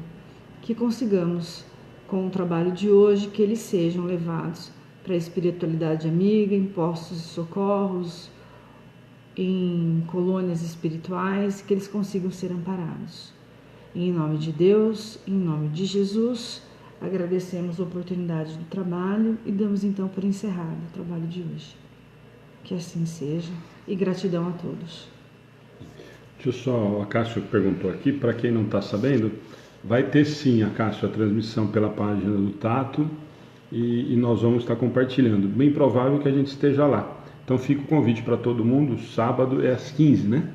que consigamos, com o trabalho de hoje, que eles sejam levados para a espiritualidade amiga, em postos de socorros, em colônias espirituais, que eles consigam ser amparados. Em nome de Deus, em nome de Jesus, agradecemos a oportunidade do trabalho e damos então por encerrado o trabalho de hoje. Que assim seja, e gratidão a todos. Deixa eu só, a Cássio perguntou aqui, para quem não está sabendo, vai ter sim, a Cássio, a transmissão pela página do Tato, e nós vamos estar compartilhando. Bem provável que a gente esteja lá. Então fica o convite para todo mundo, sábado é às 15, né?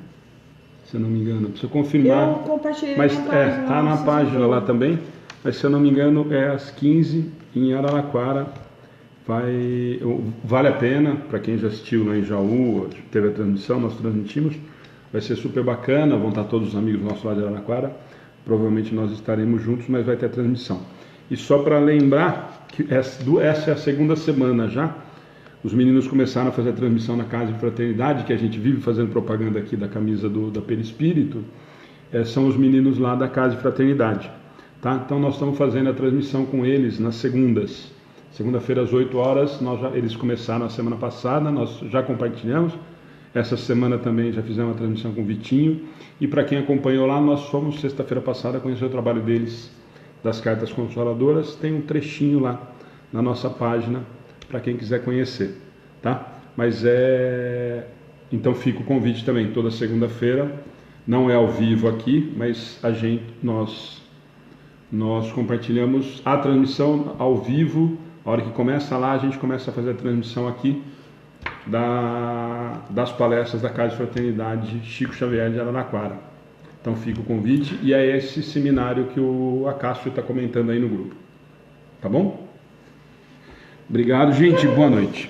se eu não me engano. Preciso confirmar. Eu compartilhei Mas na página. tá na página lá também. Mas se eu não me engano é às 15 em Araraquara. Vale a pena, para quem já assistiu lá em Jaú, teve a transmissão, nós transmitimos. Vai ser super bacana, vão estar todos os amigos nossos lá de Araraquara. Provavelmente nós estaremos juntos, mas vai ter a transmissão. E só para lembrar que essa é a segunda semana já. Os meninos começaram a fazer a transmissão na Casa de Fraternidade, que a gente vive fazendo propaganda aqui da camisa da Perispírito. São os meninos lá da Casa de Fraternidade. Tá? Então nós estamos fazendo a transmissão com eles nas segundas. Segunda-feira às 8 horas, eles começaram a semana passada, nós já compartilhamos. Essa semana também já fizemos uma transmissão com o Vitinho. E para quem acompanhou lá, nós fomos sexta-feira passada conhecer o trabalho deles, das Cartas Consoladoras. Tem um trechinho lá na nossa página para quem quiser conhecer, tá? Então fica o convite também, toda segunda-feira. Não é ao vivo aqui, mas nós compartilhamos a transmissão ao vivo. A hora que começa lá, a gente começa a fazer a transmissão aqui das palestras da Casa de Fraternidade Chico Xavier de Araraquara. Então fica o convite e é esse seminário que o Acácio está comentando aí no grupo. Tá bom? Obrigado, gente. Boa noite.